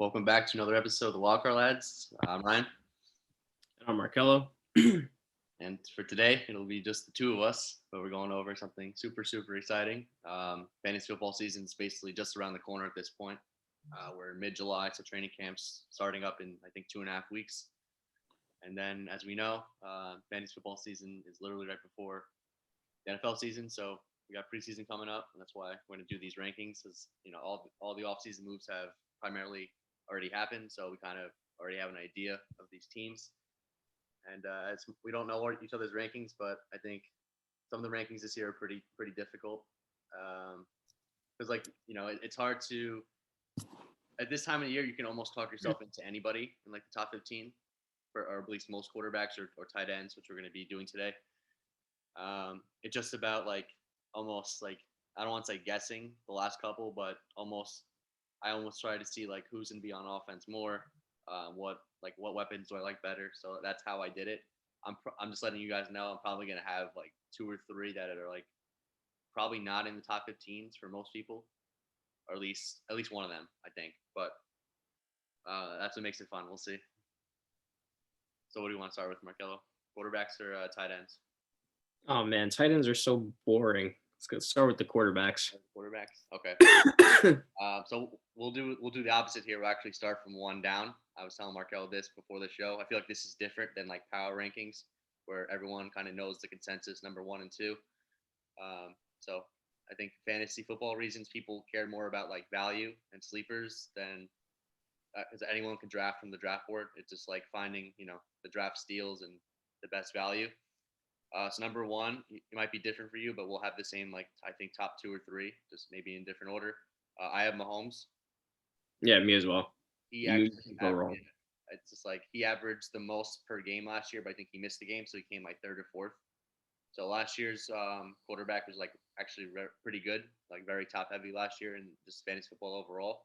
Welcome back to another episode of the Wildcard Lads. I'm Ryan, And I'm Markello. and for today, it'll be just the two of us, but we're going over something super exciting. Fantasy football season is basically just around the corner at this point. We're in mid-July, so training camp's starting up in, I think, 2.5 weeks. And then, as we know, fantasy football season is literally right before the NFL season, so we got preseason coming up, and that's why we're going to do these rankings, because all the off-season moves have primarily already happened, so we kind of already have an idea of these teams. And as we don't know each other's rankings, but I think some of the rankings this year are pretty difficult, because it's hard to at this time of the year you can almost talk yourself into anybody in like the top 15, or at least most quarterbacks or tight ends, which we're going to be doing today. It's just about almost I don't want to say guessing the last couple, but I almost try to see who's going to be on offense more, what weapons do I like better. So that's how I did it. I'm just letting you guys know I'm probably going to have two or three that are probably not in the top 15s for most people, or at least one of them, I think. But that's what makes it fun. We'll see. So what do you want to start with, Markello? Quarterbacks or tight ends? Oh man, tight ends are so boring. Let's start with the quarterbacks. Quarterbacks. Okay. So we'll do the opposite here. We'll actually start from one down. I was telling Markel this before the show. I feel like this is different than power rankings, where everyone kind of knows the consensus number 1 and 2. So I think fantasy football reasons people care more about value and sleepers than because anyone can draft from the draft board. It's just finding the draft steals and the best value. So number 1, it might be different for you, but we'll have the same, I think top 2 or 3, just maybe in different order. I have Mahomes. Yeah, me as well. He actually wrong. It's just he averaged the most per game last year, but I think he missed the game, so he came 3rd or 4th. So last year's quarterback was actually pretty good, very top heavy last year in just fantasy football overall.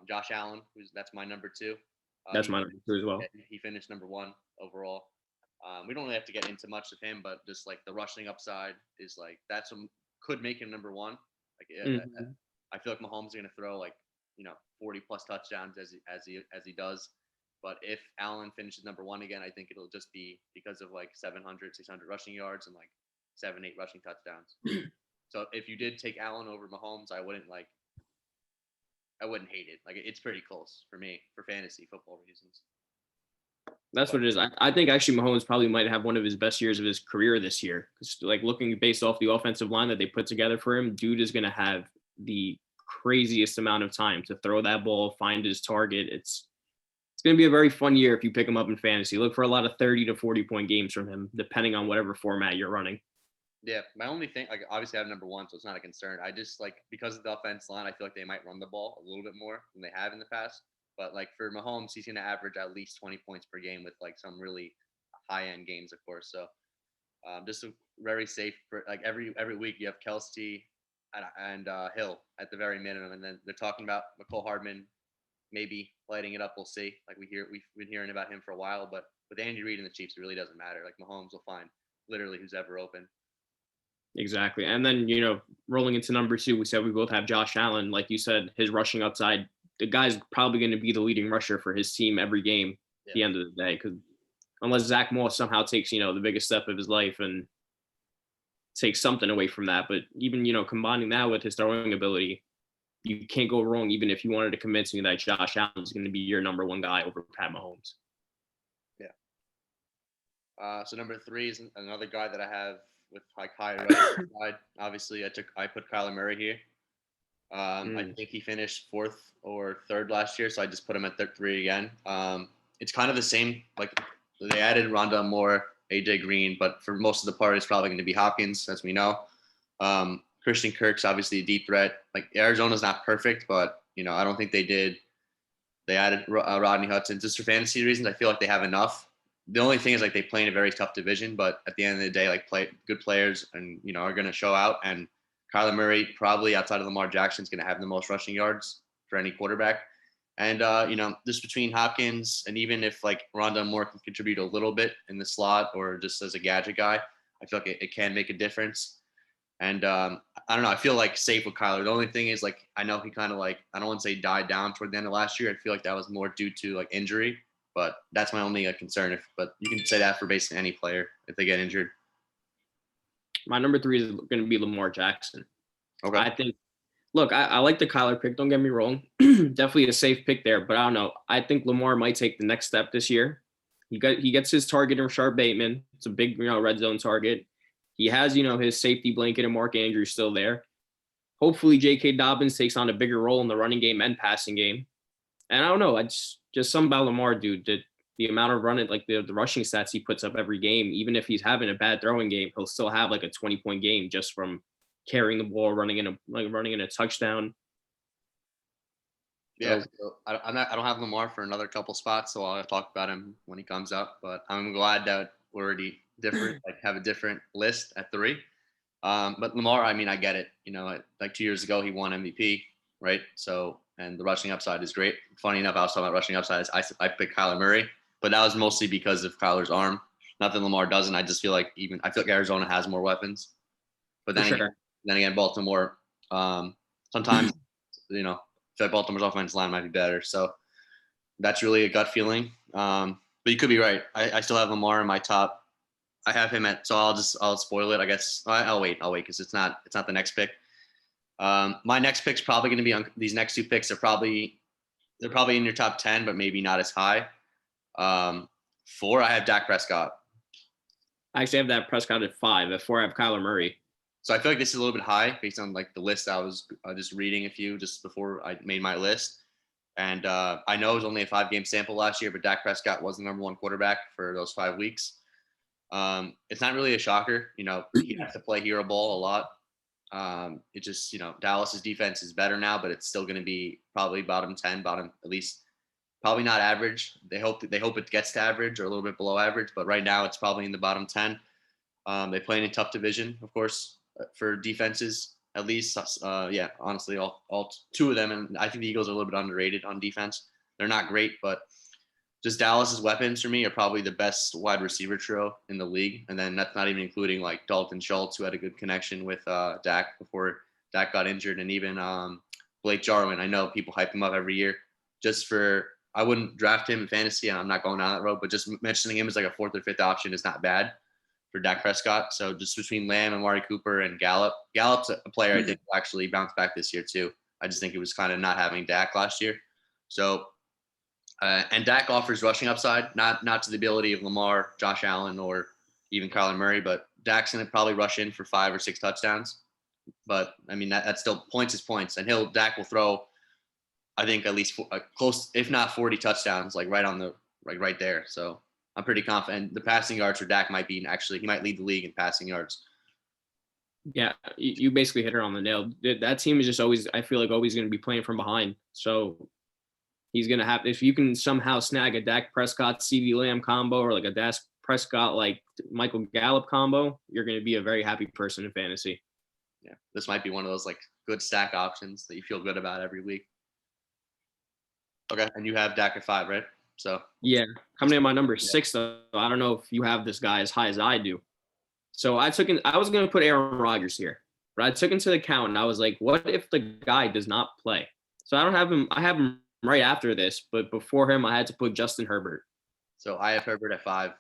Josh Allen, that's my number 2. That's my number 2 as well. He finished number 1 overall. We don't really have to get into much of him, but just the rushing upside is that's what could make him number 1. I feel like Mahomes is going to throw 40 plus touchdowns as he does. But if Allen finishes number 1 again, I think it'll just be because of 700, 600 rushing yards and 7, 8 rushing touchdowns. So if you did take Allen over Mahomes, I wouldn't hate it. It's pretty close for me for fantasy football reasons. That's what it is. I think actually Mahomes probably might have one of his best years of his career this year. Because looking based off the offensive line that they put together for him, dude is going to have the craziest amount of time to throw that ball, find his target. It's going to be a very fun year if you pick him up in fantasy. Look for a lot of 30 to 40 point games from him, depending on whatever format you're running. Yeah, my only thing, obviously I have number 1, so it's not a concern. I just because of the offense line, I feel like they might run the ball a little bit more than they have in the past. But for Mahomes, he's going to average at least 20 points per game with some really high-end games, of course. So just a very safe. Every week you have Kelce and Hill at the very minimum, and then they're talking about McCole Hardman maybe lighting it up. We'll see. We've been hearing about him for a while, but with Andy Reid and the Chiefs, it really doesn't matter. Mahomes will find literally who's ever open. Exactly. And then, rolling into number 2, we said we both have Josh Allen. Like you said, his rushing upside, the guy's probably going to be the leading rusher for his team every game at the end of the day. Because unless Zach Moss somehow takes, the biggest step of his life and takes something away from that. But even, combining that with his throwing ability, you can't go wrong even if you wanted to convince me that Josh Allen is going to be your number 1 guy over Pat Mahomes. Yeah. So number 3 is another guy that I have with high side. Obviously, I put Kyler Murray here. I think he finished 4th or 3rd last year, so I just put him at 3 again. It's kind of the same. They added Rondale Moore, AJ Green, but for most of the part, it's probably going to be Hopkins, as we know. Christian Kirk's obviously a deep threat. Arizona's not perfect, but I don't think they did. They added Rodney Hudson just for fantasy reasons. I feel like they have enough. The only thing is they play in a very tough division, but at the end of the day, play good players and are going to show out. And Kyler Murray, probably outside of Lamar Jackson, is going to have the most rushing yards for any quarterback. And just between Hopkins and even if Rondale Moore can contribute a little bit in the slot or just as a gadget guy, I feel like it can make a difference. And I don't know. I feel like safe with Kyler. The only thing is, like, I know he kind of like, I don't want to say died down toward the end of last year. I feel like that was more due to like injury, but that's my only concern. But you can say that for basically any player if they get injured. My number 3 is going to be Lamar Jackson. Okay. I think. Look, I like the Kyler pick. Don't get me wrong. Definitely a safe pick there, but I don't know. I think Lamar might take the next step this year. He gets his target in Rashard Bateman. It's a big, red zone target. He has, his safety blanket and Mark Andrews still there. Hopefully, J.K. Dobbins takes on a bigger role in the running game and passing game. And I don't know. I just something about Lamar, dude. The amount of running, like the rushing stats he puts up every game, even if he's having a bad throwing game, he'll still have like a 20-point game just from carrying the ball, running in a touchdown. Yeah, so I don't have Lamar for another couple spots, so I'll talk about him when he comes up. But I'm glad that we're already different, like have a different list at 3. But Lamar, I mean, I get it. Like 2 years ago, he won MVP, right? So, and the rushing upside is great. Funny enough, I was talking about rushing upside. I picked Kyler Murray, but that was mostly because of Kyler's arm. Not that Lamar doesn't. I just feel like I feel like Arizona has more weapons. But then again, Baltimore, sometimes, I feel like Baltimore's offensive line might be better. So that's really a gut feeling. But you could be right. I still have Lamar in my top. I have him at, so I'll spoil it. I guess I'll wait because it's not the next pick. My next pick's probably going to be on these next 2 picks. They're probably in your top 10, but maybe not as high. 4, I have Dak Prescott. I actually have that Prescott at 5. At 4, I have Kyler Murray. So I feel like this is a little bit high based on like the list I was just reading a few just before I made my list. And I know it was only a 5-game sample last year, but Dak Prescott was the number 1 quarterback for those 5 weeks. It's not really a shocker. He has to play hero ball a lot. It just, Dallas's defense is better now, but it's still going to be probably bottom 10, bottom at least, probably not average. They hope it gets to average or a little bit below average, but right now it's probably in the bottom 10. They play in a tough division, of course, for defenses, at least. Honestly, all 2 of them. And I think the Eagles are a little bit underrated on defense. They're not great, but just Dallas's weapons for me are probably the best wide receiver trio in the league. And then that's not even including like Dalton Schultz, who had a good connection with Dak before Dak got injured. And even Blake Jarwin. I know people hype him up every year I wouldn't draft him in fantasy, and I'm not going down that road, but just mentioning him as like a 4th or 5th option is not bad for Dak Prescott. So just between Lamb and Amari Cooper and Gallup's a player I think will actually bounce back this year too. I just think it was kind of not having Dak last year. So, and Dak offers rushing upside, not to the ability of Lamar, Josh Allen, or even Kyler Murray, but Dak's going to probably rush in for 5 or 6 touchdowns. But I mean, that's still points is points, and Dak will throw, I think, at least close, if not 40 touchdowns, like right there. So I'm pretty confident. The passing yards for Dak might be he might lead the league in passing yards. Yeah, you basically hit it on the nail. That team is just always, I feel like, always going to be playing from behind. So he's going to have, if you can somehow snag a Dak Prescott, CeeDee Lamb combo, or like a Dak Prescott, like Michael Gallup combo, you're going to be a very happy person in fantasy. Yeah, this might be one of those like good stack options that you feel good about every week. Okay, and you have Dak at 5, right? So yeah, coming in my number 6 though. I don't know if you have this guy as high as I do. So I was going to put Aaron Rodgers here, but I took into account and I was like, what if the guy does not play? So I don't have him. I have him right after this, but before him, I had to put Justin Herbert. So I have Herbert at 5.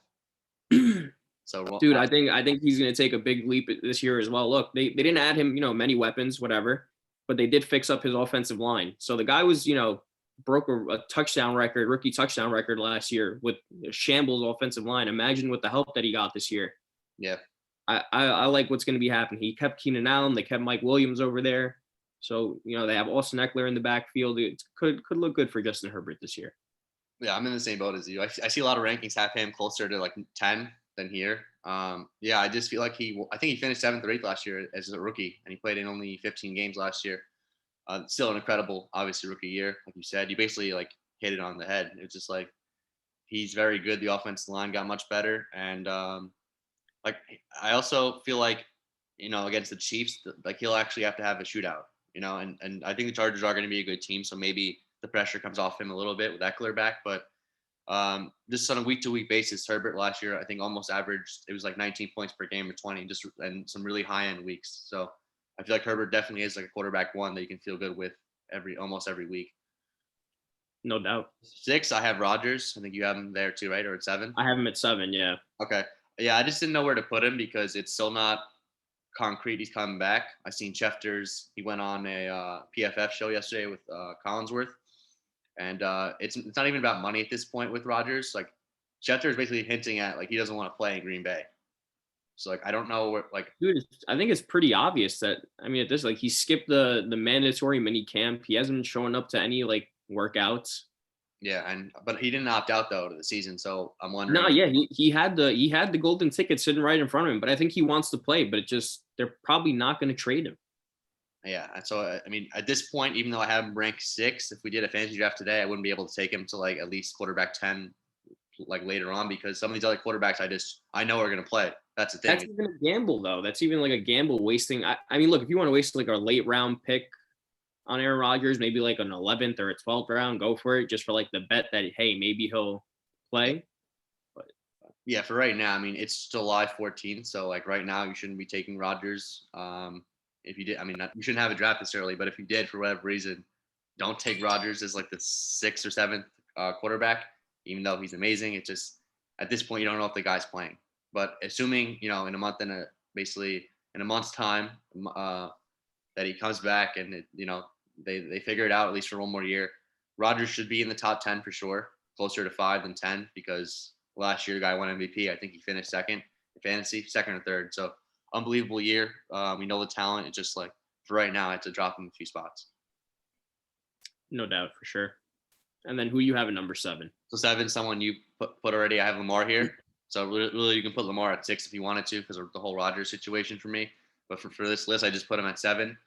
So dude, I think he's going to take a big leap this year as well. Look, they didn't add him, many weapons, whatever, but they did fix up his offensive line. So the guy was, broke a touchdown record, rookie touchdown record last year with a shambles offensive line. Imagine with the help that he got this year. Yeah. I like what's going to be happening. He kept Keenan Allen. They kept Mike Williams over there. So, they have Austin Eckler in the backfield. It could look good for Justin Herbert this year. Yeah, I'm in the same boat as you. I see a lot of rankings have him closer to like 10 than here. Yeah, I just feel like I think he finished 7th or 8th last year as a rookie, and he played in only 15 games last year. Still an incredible, obviously, rookie year. Like you said, you basically like hit it on the head. It's just like he's very good. The offensive line got much better, and like I also feel like against the Chiefs, like he'll actually have to have a shootout. And I think the Chargers are going to be a good team, so maybe the pressure comes off him a little bit with Eckler back. But Just on a week to week basis, Herbert last year, I think almost averaged, it was like 19 points per game or 20, just and some really high end weeks. So I feel like Herbert definitely is like a quarterback one that you can feel good with almost every week. No doubt. 6, I have Rodgers. I think you have him there too, right? Or at 7? I have him at 7. Yeah. Okay. Yeah, I just didn't know where to put him because it's still not concrete he's coming back. I seen Schefter's. He went on a PFF show yesterday with Collinsworth, and it's not even about money at this point with Rodgers. Like Schefter is basically hinting at like he doesn't want to play in Green Bay. So like I don't know where like Dude, I think it's pretty obvious that at this like he skipped the mandatory mini camp. He hasn't been showing up to any like workouts. yeah, but he didn't opt out though to the season. So I'm wondering. No, yeah, he had the golden ticket sitting right in front of him, but I think he wants to play, but they're probably not going to trade him. Yeah, and so I mean, at this point, even though I have him ranked 6, if we did a fantasy draft today, I wouldn't be able to take him to like at least quarterback 10, like later on, because some of these other quarterbacks I know are going to play. That's the thing. That's even a gamble though. That's even like a gamble wasting. I mean, look, if you want to waste like a late round pick on Aaron Rodgers, maybe like an 11th or a 12th round, go for it, just for like the bet that hey, maybe he'll play. But yeah, for right now, I mean, it's July 14th, so like right now, you shouldn't be taking Rodgers. If you did, I mean, you shouldn't have a draft this early, but if you did for whatever reason, don't take Rodgers as like the 6th or 7th quarterback, even though he's amazing. It's just at this point, you don't know if the guy's playing. But assuming in a month and basically in a month's time that he comes back and they figure it out at least for one more year, Rodgers should be in the top 10 for sure, closer to 5 than 10 because last year the guy won MVP. I think he finished second in fantasy, second or third. So unbelievable year. We know the talent. It's just like for right now, I had to drop him a few spots. No doubt for sure. And then who you have at number 7? So 7, someone you put already. I have Lamar here. So really, you can put Lamar at 6 if you wanted to because of the whole Rodgers situation for me. But for this list, I just put him at 7.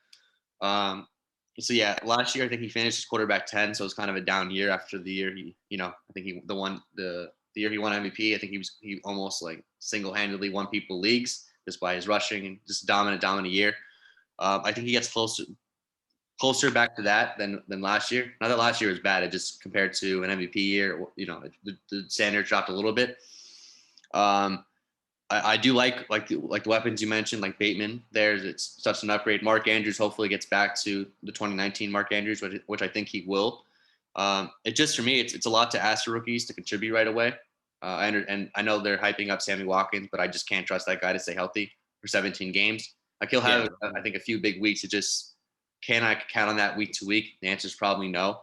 So yeah, last year I think he finished as quarterback 10. So it was kind of a down year after the year I think the year he won MVP. I think he almost like single-handedly won people leagues just by his rushing and just dominant year. I think he gets closer back to that than last year. Not that last year was bad. It just compared to an MVP year, the standard dropped a little bit. I do like the weapons you mentioned, like Bateman. It's such an upgrade. Mark Andrews hopefully gets back to the 2019 Mark Andrews, which I think he will. It just for me, it's a lot to ask for rookies to contribute right away. And I know they're hyping up Sammy Watkins, but I just can't trust that guy to stay healthy for 17 games. Like he'll have, I think, a few big weeks. It just can I count on that week to week? The answer is probably no.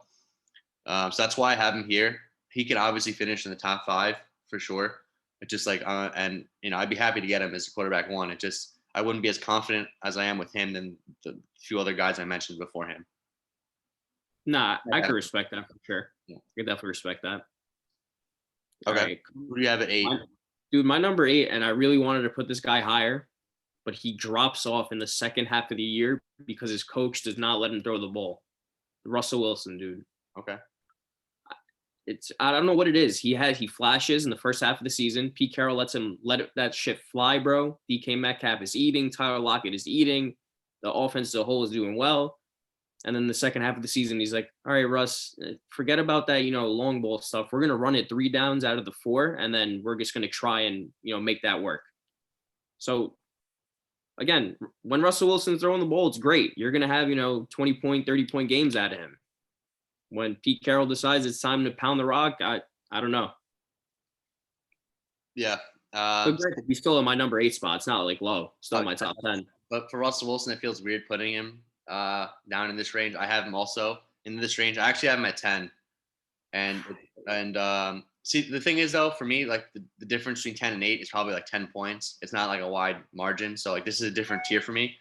So that's why I have him here. He can obviously finish in the top 5 for sure. It's just like, and I'd be happy to get him as a quarterback 1. It just I wouldn't be as confident as I am with him than the few other guys I mentioned before him. Nah, I can respect that for sure. Yeah. I can definitely respect that. Okay. Right. Who do you have at 8? Dude, my number 8, and I really wanted to put this guy higher, but he drops off in the second half of the year because his coach does not let him throw the ball. Russell Wilson, dude. Okay. I don't know what it is. He flashes in the first half of the season. Pete Carroll lets him that shit fly, bro. DK Metcalf is eating. Tyler Lockett is eating. The offense as a whole is doing well. And then the second half of the season, he's like, all right, Russ, forget about that, long ball stuff. We're going to run it 3 downs out of the 4, and then we're just going to try and, make that work. So, again, when Russell Wilson's throwing the ball, it's great. You're going to have, 20-point, 30-point games out of him. When Pete Carroll decides it's time to pound the rock, I don't know. Yeah. He's still in my number 8 spot. It's not like low. Still in my top 10. But for Russell Wilson, it feels weird putting him down in this range. I have him also in this range. I actually have him at 10. And see, the thing is though, for me, like the difference between 10 and 8 is probably like 10 points. It's not like a wide margin. So like this is a different tier for me.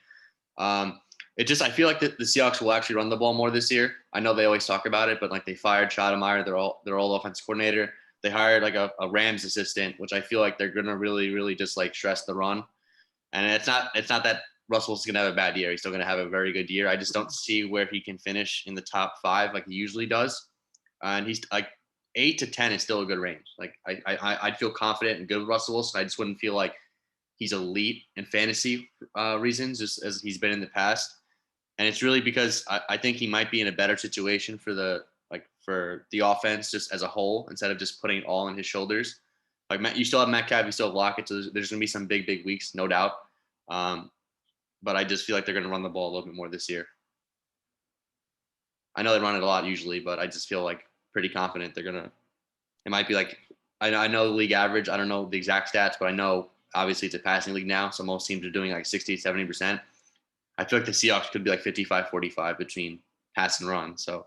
I feel like the Seahawks will actually run the ball more this year. I know they always talk about it, but like they fired Schottenheimer, their old offensive coordinator. They hired like a Rams assistant, which I feel like they're gonna really, really just like stress the run. And it's not that Russell's gonna have a bad year. He's still gonna have a very good year. I just don't see where he can finish in the top 5 like he usually does. And he's like 8 to 10 is still a good range. Like I'd feel confident and good with Russell Wilson. I just wouldn't feel like he's elite in fantasy reasons, just as he's been in the past. And it's really because I think he might be in a better situation for the for the offense just as a whole instead of just putting it all on his shoulders. Like you still have Metcalf, you still have Lockett, so there's going to be some big weeks, no doubt. But I just feel like they're going to run the ball a little bit more this year. I know they run it a lot usually, but I just feel like pretty confident they're going to. It might be like I know the league average. I don't know the exact stats, but I know obviously it's a passing league now, so most teams are doing like 60, 70%. I feel like the Seahawks could be like 55-45 between pass and run. So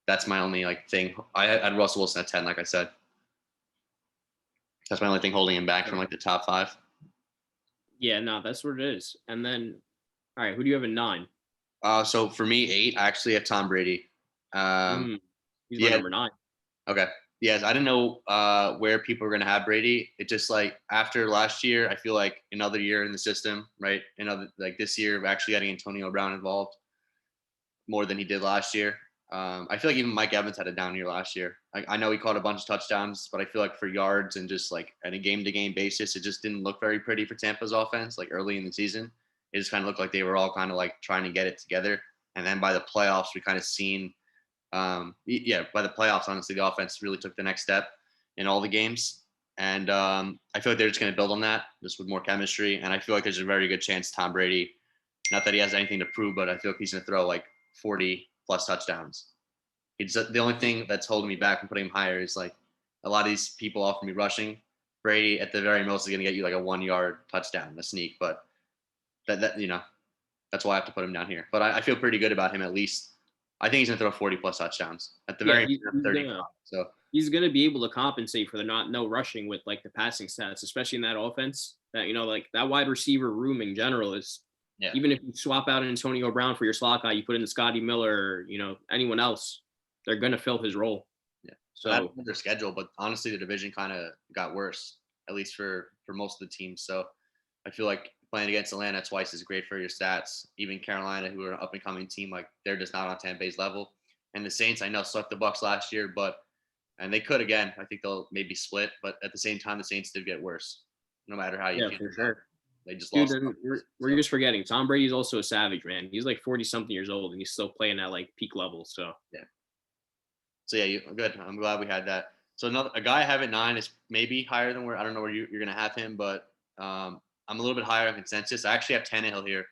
that's my only like thing. I had Russell Wilson at 10, like I said. That's my only thing holding him back from like the top 5. Yeah, no, that's what it is. And then, all right, who do you have at 9? So for me, 8, I actually have Tom Brady. He's my number 9. Okay. Yes, I didn't know where people were going to have Brady. It just like after last year, I feel like another year in the system, right? Like this year, of actually getting Antonio Brown involved more than he did last year. I feel like even Mike Evans had a down year last year. I know he caught a bunch of touchdowns, but I feel like for yards and just like on a game-to-game basis, it just didn't look very pretty for Tampa's offense. Like early in the season, it just kind of looked like they were all kind of like trying to get it together. And then by the playoffs, we kind of seen by the playoffs, honestly, the offense really took the next step in all the games. And I feel like they're just going to build on that just with more chemistry. And I feel like there's a very good chance Tom Brady, not that he has anything to prove, but I feel like he's going to throw like 40 plus touchdowns. It's the only thing that's holding me back from putting him higher is like a lot of these people offer me rushing. Brady at the very most is going to get you like a 1-yard touchdown, a sneak, but that that's why I have to put him down here. But I feel pretty good about him at least. I think he's going to throw 40 plus touchdowns at the very he's 30. Gonna, so he's going to be able to compensate for the no rushing with like the passing stats, especially in that offense. That like that wide receiver room in general is. Yeah. Even if you swap out Antonio Brown for your slot guy, you put in Scotty Miller, or, anyone else, they're going to fill his role. Yeah. So I don't know their schedule, but honestly, the division kind of got worse, at least for most of the teams. So I feel like playing against Atlanta twice is great for your stats. Even Carolina, who are an up and coming team, like they're just not on Tampa Bay's level. And the Saints, I know, swept the Bucs last year, and they could again. I think they'll maybe split, but at the same time, the Saints did get worse. No matter how you feel. For sure. They just lost. We're just forgetting. Tom Brady's also a savage, man. He's like 40-something years old, and he's still playing at like peak level. So yeah, good. I'm glad we had that. So a guy I have at 9 is maybe higher than where I don't know where you're gonna have him, but I'm a little bit higher on consensus. I actually have Tannehill here.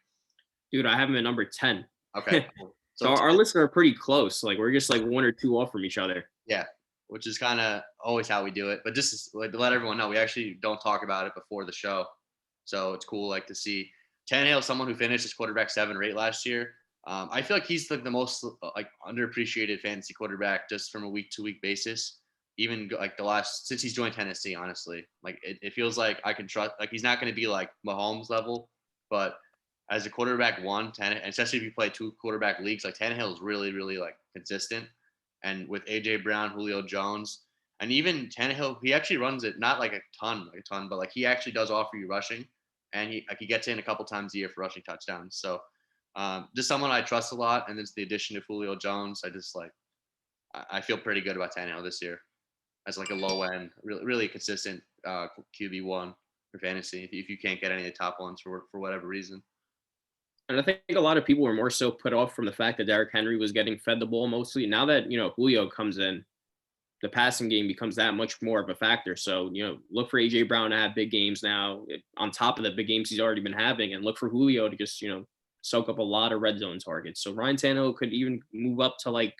Dude, I have him at number 10. Okay. So our lists are pretty close. Like we're just like 1 or 2 off from each other. Yeah, which is kind of always how we do it. But just like to let everyone know, we actually don't talk about it before the show. So it's cool, like to see Tannehill, someone who finished as quarterback 7 or 8 last year. I feel like he's like the most like underappreciated fantasy quarterback just from a week-to-week basis. Even like since he's joined Tennessee, honestly, like it feels like I can trust. Like he's not going to be like Mahomes level, but as a quarterback 1, especially if you play 2 quarterback leagues, like Tannehill is really, really like consistent. And with AJ Brown, Julio Jones, and even Tannehill, he actually runs it not like a ton, but like he actually does offer you rushing, and he gets in a couple times a year for rushing touchdowns. So just someone I trust a lot, and it's the addition of Julio Jones. I feel pretty good about Tannehill this year as like a low end, really, really consistent QB1 for fantasy. If you can't get any of the top ones for whatever reason. And I think a lot of people were more so put off from the fact that Derrick Henry was getting fed the ball mostly. Now that, Julio comes in, the passing game becomes that much more of a factor. So, look for AJ Brown to have big games now on top of the big games he's already been having, and look for Julio to just, soak up a lot of red zone targets. So Ryan Tannehill could even move up to like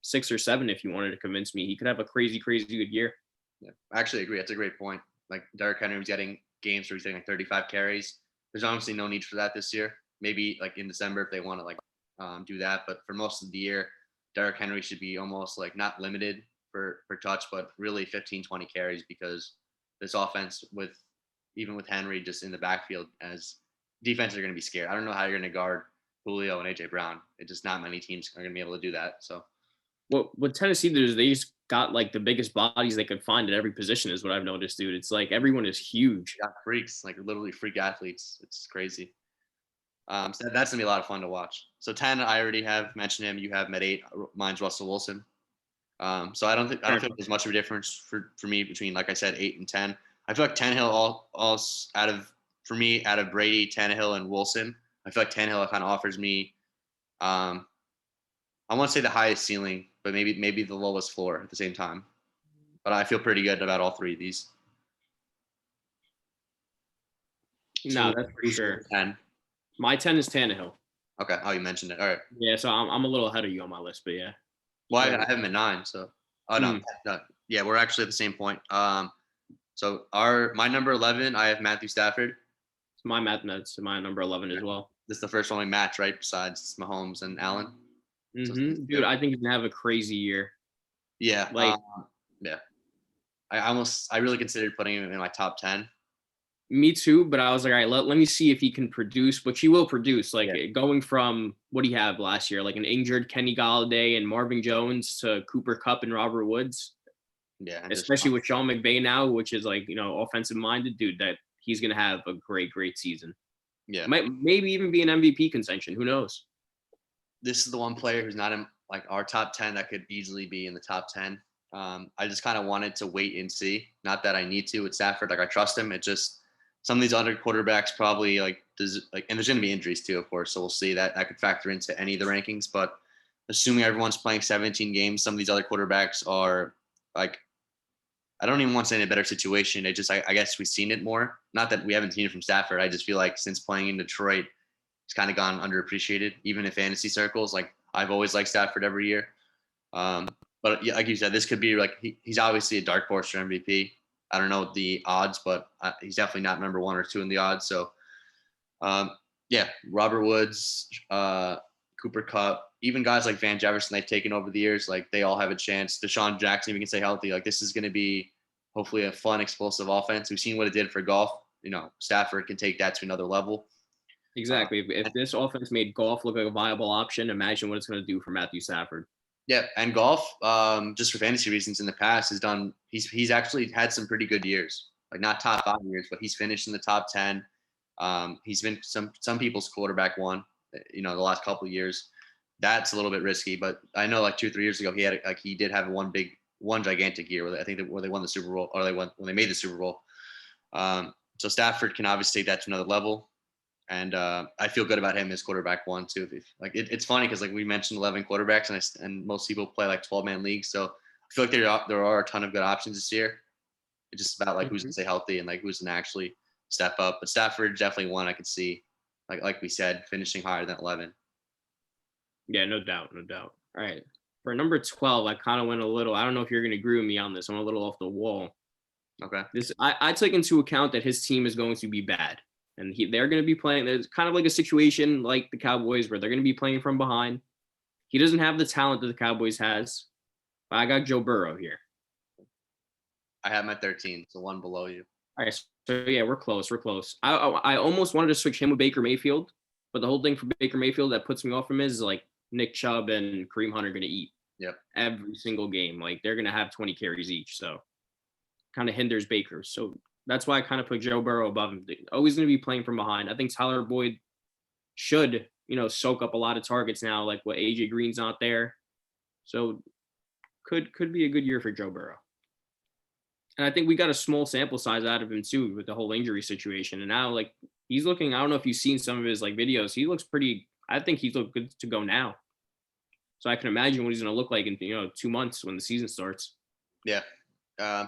6 or 7 if you wanted to convince me. He could have a crazy, crazy good year. Yeah, I actually agree. That's a great point. Like Derrick Henry was getting games where he's getting like 35 carries. There's honestly no need for that this year. Maybe like in December if they want to like do that, but for most of the year, Derrick Henry should be almost like not limited for touch, but really 15-20 carries, because this offense even with Henry just in the backfield, as defenses are going to be scared. I don't know how you're going to guard Julio and AJ Brown. It's just not many teams are going to be able to do that. So what Tennessee does, they just got like the biggest bodies they could find at every position is what I've noticed, dude. It's like everyone is huge. Got freaks, like literally freak athletes. It's crazy. So that's gonna be a lot of fun to watch. So 10, I already have mentioned him. You have him at 8. Mine's Russell Wilson. So I don't think there's much of a difference for me between, like I said, 8 and 10. I feel like Tannehill all out of Brady, Tannehill, and Wilson, I feel like Tannehill kind of offers me, I want to say the highest ceiling but maybe the lowest floor at the same time. But I feel pretty good about all three of these. No, So that's for who's your sure. 10? My 10 is Tannehill. Okay. Oh, you mentioned it. All right. Yeah, so I'm a little ahead of you on my list, but yeah. Well, I So, have him at 9. So, oh no, hmm, no, yeah, we're actually at the same point. So my number 11, I have Matthew Stafford. my math notes, my number 11 as well. This is the first one we match, right? Besides Mahomes and Allen. So Dude, I think he's gonna have a crazy year. yeah, Like yeah. I really considered putting him in my top 10. me too, but I was like, all right, let me see if he can produce, which he will produce. Like Yeah. going from what do you have last year, like an injured Kenny Galladay and Marvin Jones to Cooper Kupp and Robert Woods, Yeah, and just especially with Sean McVay now, which is like offensive minded, dude. That he's gonna have a great season. yeah. Might maybe even be an MVP contention. Who knows? This is the one player who's not in like our top 10 that could easily be in the top 10. I just kind of wanted to wait and see. Not that I need to with Stafford. Like I trust him. It just some of these other quarterbacks probably and there's going to be injuries too, of course. So we'll see that could factor into any of the rankings. But assuming everyone's playing 17 games, some of these other quarterbacks are like I don't even want to say in a better situation. It just I guess we've seen it more. Not that we haven't seen it from Stafford. I just feel like since playing in Detroit, he's kind of gone underappreciated, even in fantasy circles. Like I've always liked Stafford every year. But yeah, like you said, this could be like he's obviously a dark horse for MVP. I don't know the odds, but he's definitely not number 1 or 2 in the odds. So, yeah, Robert Woods, Cooper Kupp, even guys like Van Jefferson they've taken over the years, like they all have a chance. Deshaun Jackson, if he can stay healthy, like this is going to be hopefully a fun, explosive offense. We've seen what it did for Goff. Stafford can take that to another level. Exactly. If this offense made Goff look like a viable option, imagine what it's going to do for Matthew Stafford. Yeah, and Goff, just for fantasy reasons in the past, has done. He's actually had some pretty good years, like not top 5 years, but he's finished in the top 10. He's been some people's quarterback one, the last couple of years. That's a little bit risky, but I know like 2-3 years ago he did have one gigantic year where I think where they won the Super Bowl or when they made the Super Bowl. So Stafford can obviously take that to another level. And I feel good about him as quarterback 1 too. It's funny because like we mentioned 11 quarterbacks and most people play like 12-man leagues. So I feel like there are a ton of good options this year. It's just about like who's gonna stay healthy and like who's gonna actually step up. But Stafford definitely one I could see, like we said, finishing higher than 11. Yeah, no doubt. All right. For number 12, I kind of went a little, I don't know if you're going to agree with me on this. I'm a little off the wall. Okay. I took into account that his team is going to be bad. And they're going to be playing. There's kind of like a situation like the Cowboys where they're going to be playing from behind. He doesn't have the talent that the Cowboys has. But I got Joe Burrow here. I have him at 13, so one below you. All right. So, yeah, we're close. I almost wanted to switch him with Baker Mayfield. But the whole thing for Baker Mayfield that puts me off from is like Nick Chubb and Kareem Hunt are going to eat every single game. Like they're going to have 20 carries each. So kind of hinders Baker. So that's why I kind of put Joe Burrow above him. Always going to be playing from behind. I think Tyler Boyd should, soak up a lot of targets now, like what AJ Green's not there. So could be a good year for Joe Burrow. And I think we got a small sample size out of him too with the whole injury situation. And now like he's looking, I don't know if you've seen some of his like videos. He looks I think he's look good to go now. So I can imagine what he's going to look like in 2 months when the season starts. Yeah.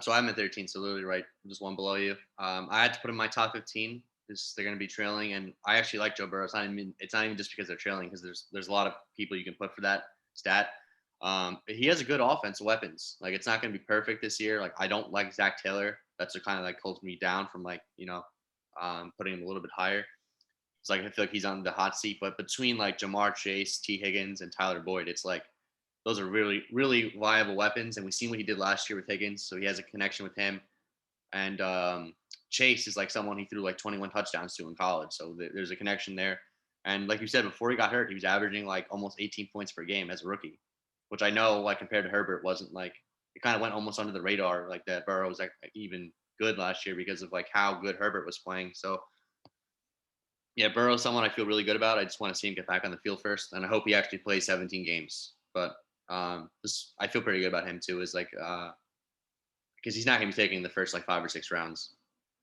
So I'm at 13, so literally right, just one below you. I had to put him in my top 15 because they're going to be trailing, and I actually like Joe Burrow. It's not even just because they're trailing, because there's a lot of people you can put for that stat. He has a good offensive weapons. Like it's not going to be perfect this year. Like I don't like Zach Taylor. That's what kind of like holds me down from putting him a little bit higher. It's like I feel like he's on the hot seat. But between like Jamar Chase, T Higgins, and Tyler Boyd, it's like those are really, really viable weapons. And we've seen what he did last year with Higgins, so he has a connection with him. And Chase is like someone he threw like 21 touchdowns to in college, so there's a connection there. And like you said, before he got hurt, he was averaging like almost 18 points per game as a rookie, which I know like compared to Herbert wasn't like it kind of went almost under the radar. Like that Burrow was like even good last year because of like how good Herbert was playing. So yeah, Burrow's someone I feel really good about. I just want to see him get back on the field first, and I hope he actually plays 17 games. But I feel pretty good about him too. Is like because he's not going to be taking the first like 5 or 6 rounds.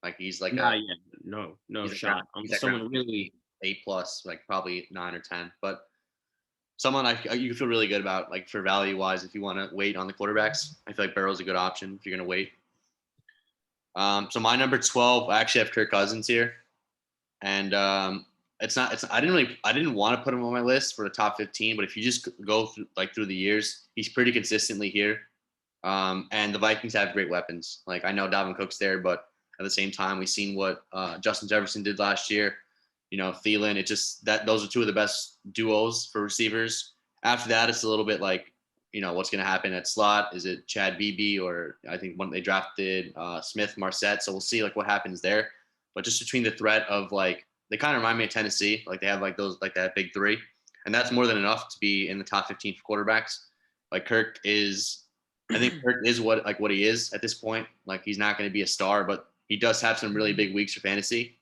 Like he's like no he's shot. he's Someone really A+, like probably 9 or 10. But someone you feel really good about, like for value wise, if you want to wait on the quarterbacks. I feel like Burrow's a good option if you're going to wait. So my number 12, I actually have Kirk Cousins here, and it's not. It's I didn't want to put him on my list for the top 15, but if you just go through the years, he's pretty consistently here. And the Vikings have great weapons. Like I know Dalvin Cook's there, but at the same time, we've seen what Justin Jefferson did last year. Thielen. It just that those are two of the best duos for receivers. After that, it's a little bit like, what's going to happen at slot? Is it Chad Beebe, or I think when they drafted Smith Marset? So we'll see like what happens there. But just between the threat of like, they kind of remind me of Tennessee. Like they have like those, like that big three, and that's more than enough to be in the top 15 for quarterbacks. Like I think Kirk is what he is at this point. Like he's not going to be a star, but he does have some really big weeks for fantasy.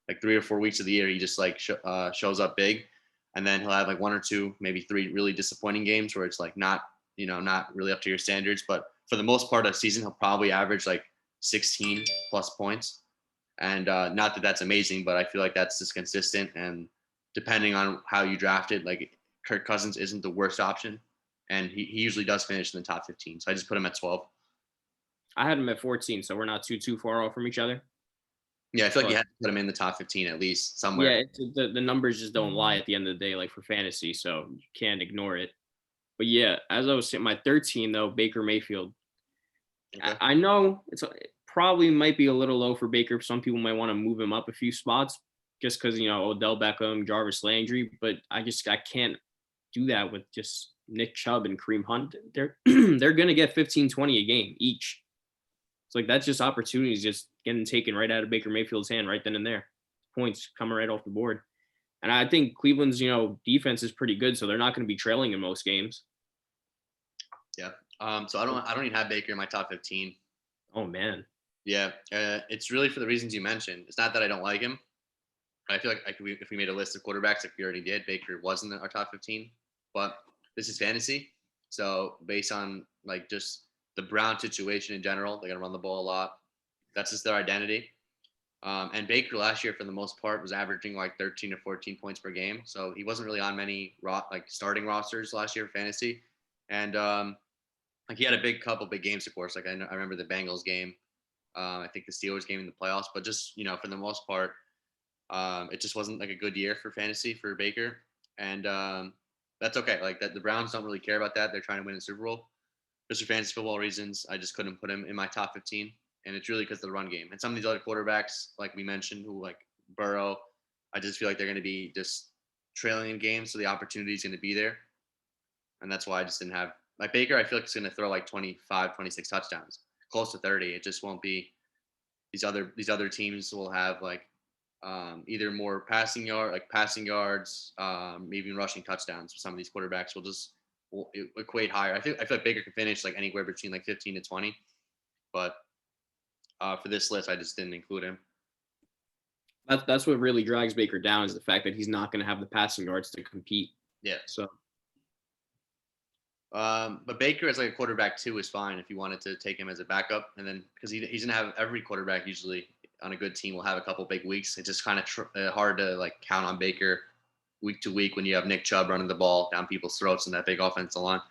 Like 3 or 4 weeks of the year, he just like shows up big, and then he'll have like 1 or 2, maybe 3 really disappointing games where it's like not really up to your standards. But for the most part of the season, he'll probably average like 16 plus points. And not that that's amazing, but I feel like that's just consistent. And depending on how you drafted, like Kirk Cousins isn't the worst option, and he usually does finish in the top 15. So I just put him at 12. I had him at 14, so we're not too far off from each other. Yeah, I feel like you have to put him in the top 15 at least somewhere. Yeah, the numbers just don't lie at the end of the day, like for fantasy, so you can't ignore it. But yeah, as I was saying, my 13 though, Baker Mayfield. Okay. I know it probably might be a little low for Baker. Some people might want to move him up a few spots just because Odell Beckham, Jarvis Landry, but I can't do that with just Nick Chubb and Kareem Hunt. They're gonna get 15, 20 a game each. It's like that's just opportunities just getting taken right out of Baker Mayfield's hand right then and there. Points coming right off the board. And I think Cleveland's, defense is pretty good, so they're not going to be trailing in most games. Yeah. So I don't even have Baker in my top 15. Oh man. Yeah. It's really for the reasons you mentioned. It's not that I don't like him. I feel like if we made a list of quarterbacks like we already did, Baker wasn't our top 15. But this is fantasy. So based on like just the Brown situation in general, they're gonna run the ball a lot. That's just their identity. And Baker last year, for the most part, was averaging like 13 or 14 points per game. So he wasn't really on many starting rosters last year for fantasy. And like he had a couple big games, of course. Like I remember the Bengals game. I think the Steelers game in the playoffs. But just for the most part, it just wasn't like a good year for fantasy for Baker. And that's okay. Like that, the Browns don't really care about that. They're trying to win the Super Bowl. Just for fantasy football reasons, I just couldn't put him in my top 15. And it's really because of the run game. And some of these other quarterbacks, like we mentioned, who like Burrow, I just feel like they're going to be just trailing in games, so the opportunity is going to be there. And that's why I just didn't have like Baker. I feel like it's going to throw like 25, 26 touchdowns, close to 30. It just won't be. These other teams will have like either more passing yards, maybe even rushing touchdowns. Some of these quarterbacks will equate higher. I feel like Baker could finish like anywhere between like 15 to 20, but for this list, I just didn't include him. That's what really drags Baker down, is the fact that he's not going to have the passing yards to compete. Yeah. So, but Baker as like a quarterback too is fine if you wanted to take him as a backup, and then because he's gonna have every quarterback usually on a good team will have a couple big weeks. It's just kind of hard to like count on Baker week to week when you have Nick Chubb running the ball down people's throats in that big offensive line.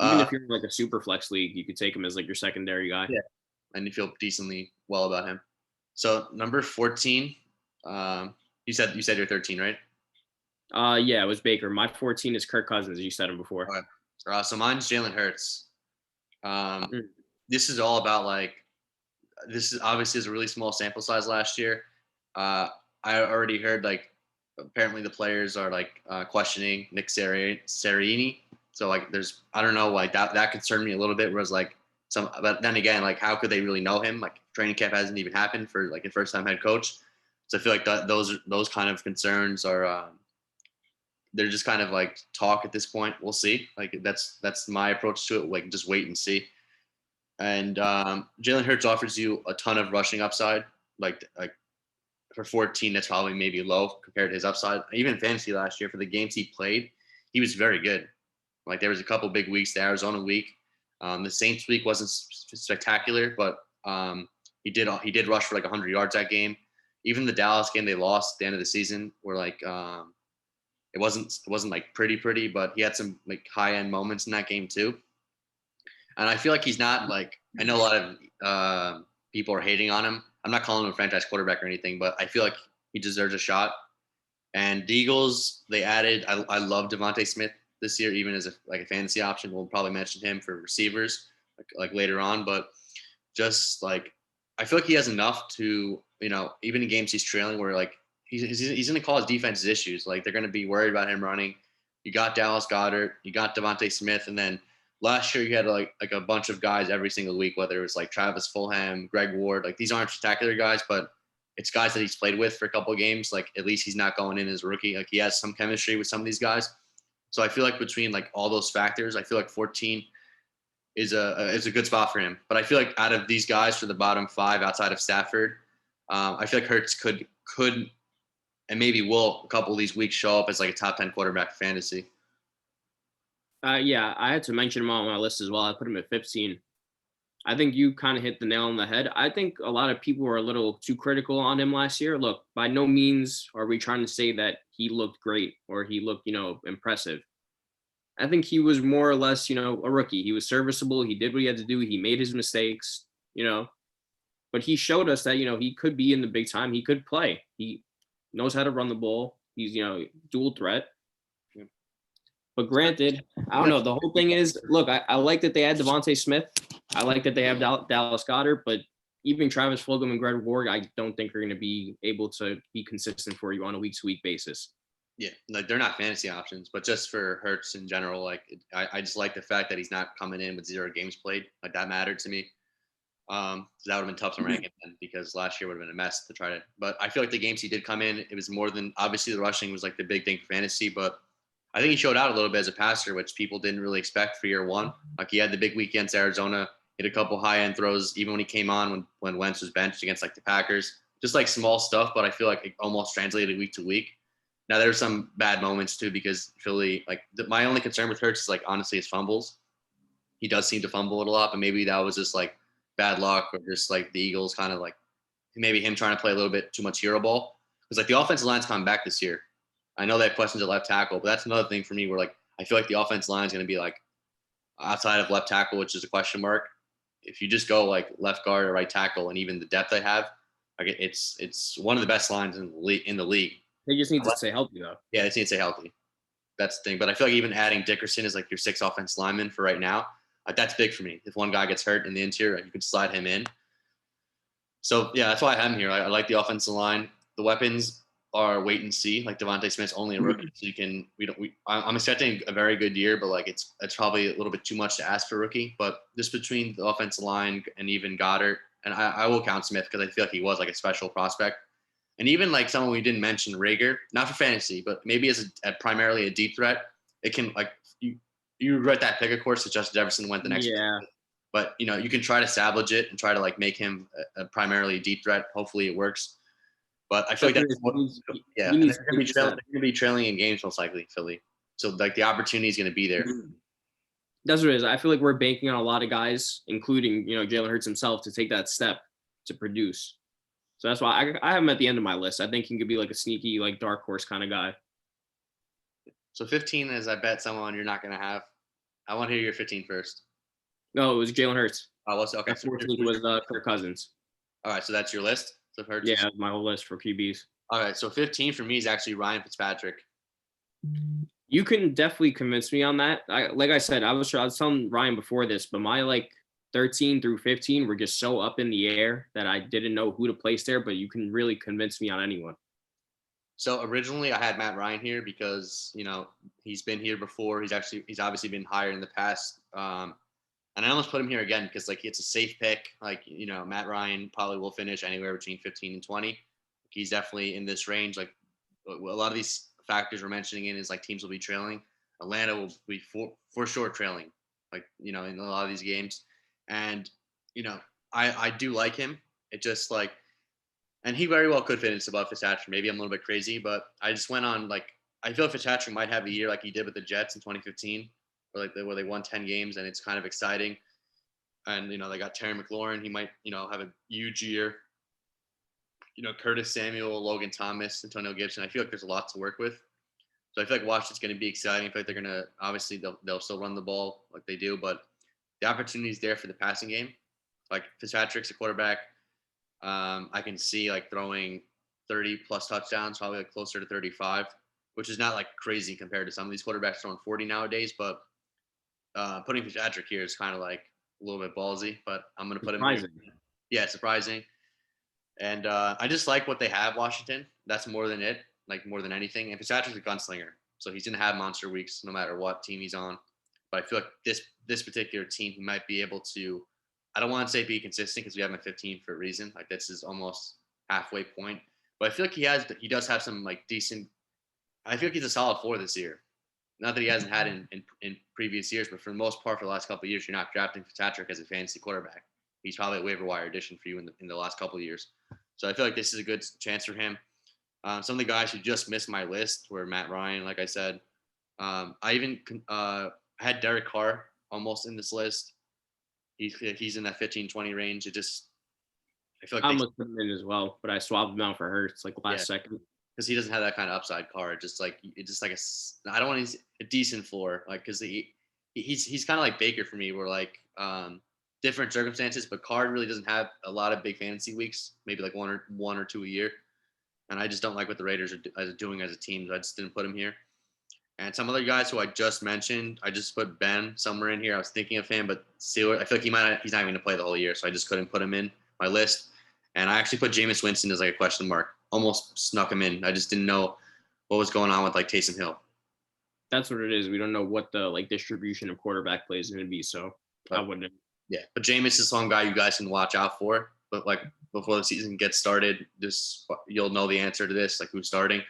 Even if you're in like a super flex league, you could take him as like your secondary guy. Yeah. And you feel decently well about him. So number 14, you said you're 13, right? Yeah, it was Baker. My 14 is Kirk Cousins. You said him before. Okay. So mine's Jalen Hurts. This is all about like, this is obviously is a really small sample size last year. I already heard like apparently the players are like questioning Nick Sirianni. So like I don't know, like that concerned me a little bit. Whereas like but then again, like how could they really know him? Like training camp hasn't even happened for like a first time head coach. So I feel like those kind of concerns are they're just kind of like talk at this point. We'll see. Like that's my approach to it. Like just wait and see. And Jalen Hurts offers you a ton of rushing upside. Like for 14, that's probably maybe low compared to his upside. Even fantasy last year for the games he played, he was very good. Like there was a couple big weeks. The Arizona week, the Saints week wasn't spectacular, but he did rush for like 100 yards that game. Even the Dallas game they lost at the end of the season, where like it wasn't like pretty, but he had some like high end moments in that game too. And I feel like he's not like, I know a lot of people are hating on him. I'm not calling him a franchise quarterback or anything, but I feel like he deserves a shot. And the Eagles, they added. I love Devontae Smith this year, even as a fantasy option. We'll probably mention him for receivers like later on, but just like I feel like he has enough to even in games he's trailing where like he's going to cause defenses issues. Like they're going to be worried about him running. You got Dallas Goedert, you got Devontae Smith, and then last year you had like a bunch of guys every single week, whether it was like Travis Fulham, Greg Ward. Like these aren't spectacular guys, but it's guys that he's played with for a couple of games. Like at least he's not going in as a rookie. Like he has some chemistry with some of these guys. So I feel like between like all those factors, I feel like 14 is a good spot for him. But I feel like out of these guys for the bottom 5 outside of Stafford, I feel like Hurts could and maybe will a couple of these weeks show up as like a top 10 quarterback fantasy. Yeah, I had to mention him on my list as well. I put him at 15. I think you kind of hit the nail on the head. I think a lot of people were a little too critical on him last year. Look, by no means are we trying to say that he looked great or he looked, impressive. I think he was more or less, a rookie. He was serviceable. He did what he had to do. He made his mistakes, but he showed us that, he could be in the big time. He could play. He knows how to run the ball. He's, dual threat. But granted, I don't know. The whole thing is, look, I like that they had Devontae Smith. I like that they have Dallas Goedert, but even Travis Fulgham and Greg Ward, I don't think are going to be able to be consistent for you on a week-to-week basis. Yeah, like they're not fantasy options, but just for Hurts in general, like I just like the fact that he's not coming in with 0 games played. Like that mattered to me. So that would have been tough to rank him then because last year would have been a mess to try to. But I feel like the games he did come in, it was more than obviously the rushing was like the big thing for fantasy, but I think he showed out a little bit as a passer, which people didn't really expect for year one. Like he had the big week against Arizona, hit a couple high end throws, even when he came on when Wentz was benched against like the Packers. Just like small stuff, but I feel like it almost translated week to week. Now there's some bad moments too because Philly, like my only concern with Hurts is like honestly his fumbles. He does seem to fumble it a lot, but maybe that was just like bad luck or just like the Eagles kind of like maybe him trying to play a little bit too much hero ball. Because like the offensive line's coming back this year. I know they have questions at left tackle, but that's another thing for me where like I feel like the offense line is going to be like outside of left tackle, which is a question mark. If you just go like left guard or right tackle, and even the depth they have, like it's one of the best lines in the league. They just need to stay healthy though. Yeah, they need to stay healthy. That's the thing. But I feel like even adding Dickerson as like your 6th offense lineman for right now, like that's big for me. If one guy gets hurt in the interior, you could slide him in. So yeah, that's why I have him here. I like the offensive line. The weapons are wait and see. Like Devontae Smith's only a rookie, so I'm expecting a very good year, but like it's probably a little bit too much to ask for a rookie. But just between the offensive line and even Goddard, and I will count Smith because I feel like he was like a special prospect. And even like someone we didn't mention, Rager, not for fantasy, but maybe as primarily a deep threat, it can like you regret that pick, of course, that Justin Jefferson went the next. Yeah. But you can try to salvage it and try to like make him a primarily deep threat. Hopefully it works. But I feel like that's they're going to be trailing in games most likely, Philly. So like the opportunity is going to be there. That's what it is. I feel like we're banking on a lot of guys, including Jalen Hurts himself, to take that step to produce. So that's why I have him at the end of my list. I think he could be like a sneaky, like dark horse kind of guy. So 15 is, I bet, someone you're not going to have. I want to hear your 15 first. No, it was Jalen Hurts. Oh, what's okay? 14 was Kirk Cousins. All right, so that's your list. So Hurts. Yeah, my whole list for QBs. All right, so 15 for me is actually Ryan Fitzpatrick. You can definitely convince me on that. Like I said, I was telling Ryan before this, but my like 13 through 15 were just so up in the air that I didn't know who to place there, but you can really convince me on anyone. So originally I had Matt Ryan here because, he's been here before. He's obviously been higher in the past. And I almost put him here again because like it's a safe pick. Like, Matt Ryan probably will finish anywhere between 15 and 20. He's definitely in this range. Like a lot of these factors we're mentioning in is like teams will be trailing. Atlanta will be for sure trailing, like, in a lot of these games. And, I do like him. It just like, and he very well could finish above Fitzpatrick. Maybe I'm a little bit crazy, but I just went on like, I feel Fitzpatrick might have a year like he did with the Jets in 2015, where they won 10 games and it's kind of exciting. And, they got Terry McLaurin. He might, have a huge year. Curtis Samuel, Logan Thomas, Antonio Gibson. I feel like there's a lot to work with. So I feel like Washington's going to be exciting. I feel like they're going to obviously they'll still run the ball like they do, but the opportunity is there for the passing game. Like Fitzpatrick's a quarterback. I can see like throwing 30 plus touchdowns, probably like closer to 35, which is not like crazy compared to some of these quarterbacks throwing 40 nowadays. But putting Fitzpatrick here is kind of like a little bit ballsy, but I'm going to put him here. Yeah, surprising. And I just like what they have, Washington. That's more than it, like more than anything. And Fitzpatrick's a gunslinger, so he's going to have monster weeks no matter what team he's on. But I feel like this particular team, he might be able to. I don't want to say be consistent because we have him at 15 for a reason. Like this is almost halfway point. But I feel like he does have some like decent. I feel like he's a solid floor this year. Not that he hasn't had in previous years, but for the most part, for the last couple of years, you're not drafting Fitzpatrick as a fantasy quarterback. He's probably a waiver wire addition for you in the last couple of years. So I feel like this is a good chance for him. Some of the guys who just missed my list were Matt Ryan, like I said. I even had Derek Carr almost in this list. He's in that 15-20 range. I feel like I almost put him in as well, but I swapped him out for Hurts like last second. Because he doesn't have that kind of upside. Carr. It's just like I don't want a decent floor, like because he's kind of like Baker for me, where like different circumstances, but Carr really doesn't have a lot of big fantasy weeks, maybe like one or two a year. And I just don't like what the Raiders are doing as a team. So I just didn't put him here. And some other guys who I just mentioned, I just put Ben somewhere in here. I was thinking of him, but Steelers, I feel like he's not going to play the whole year, so I just couldn't put him in my list. And I actually put Jameis Winston as like a question mark. Almost snuck him in. I just didn't know what was going on with like Taysom Hill. That's what it is. We don't know what the like distribution of quarterback plays is going to be, so I wouldn't. Yeah, but Jameis is some guy you guys can watch out for. But like before the season gets started, you'll know the answer to this, like who's starting.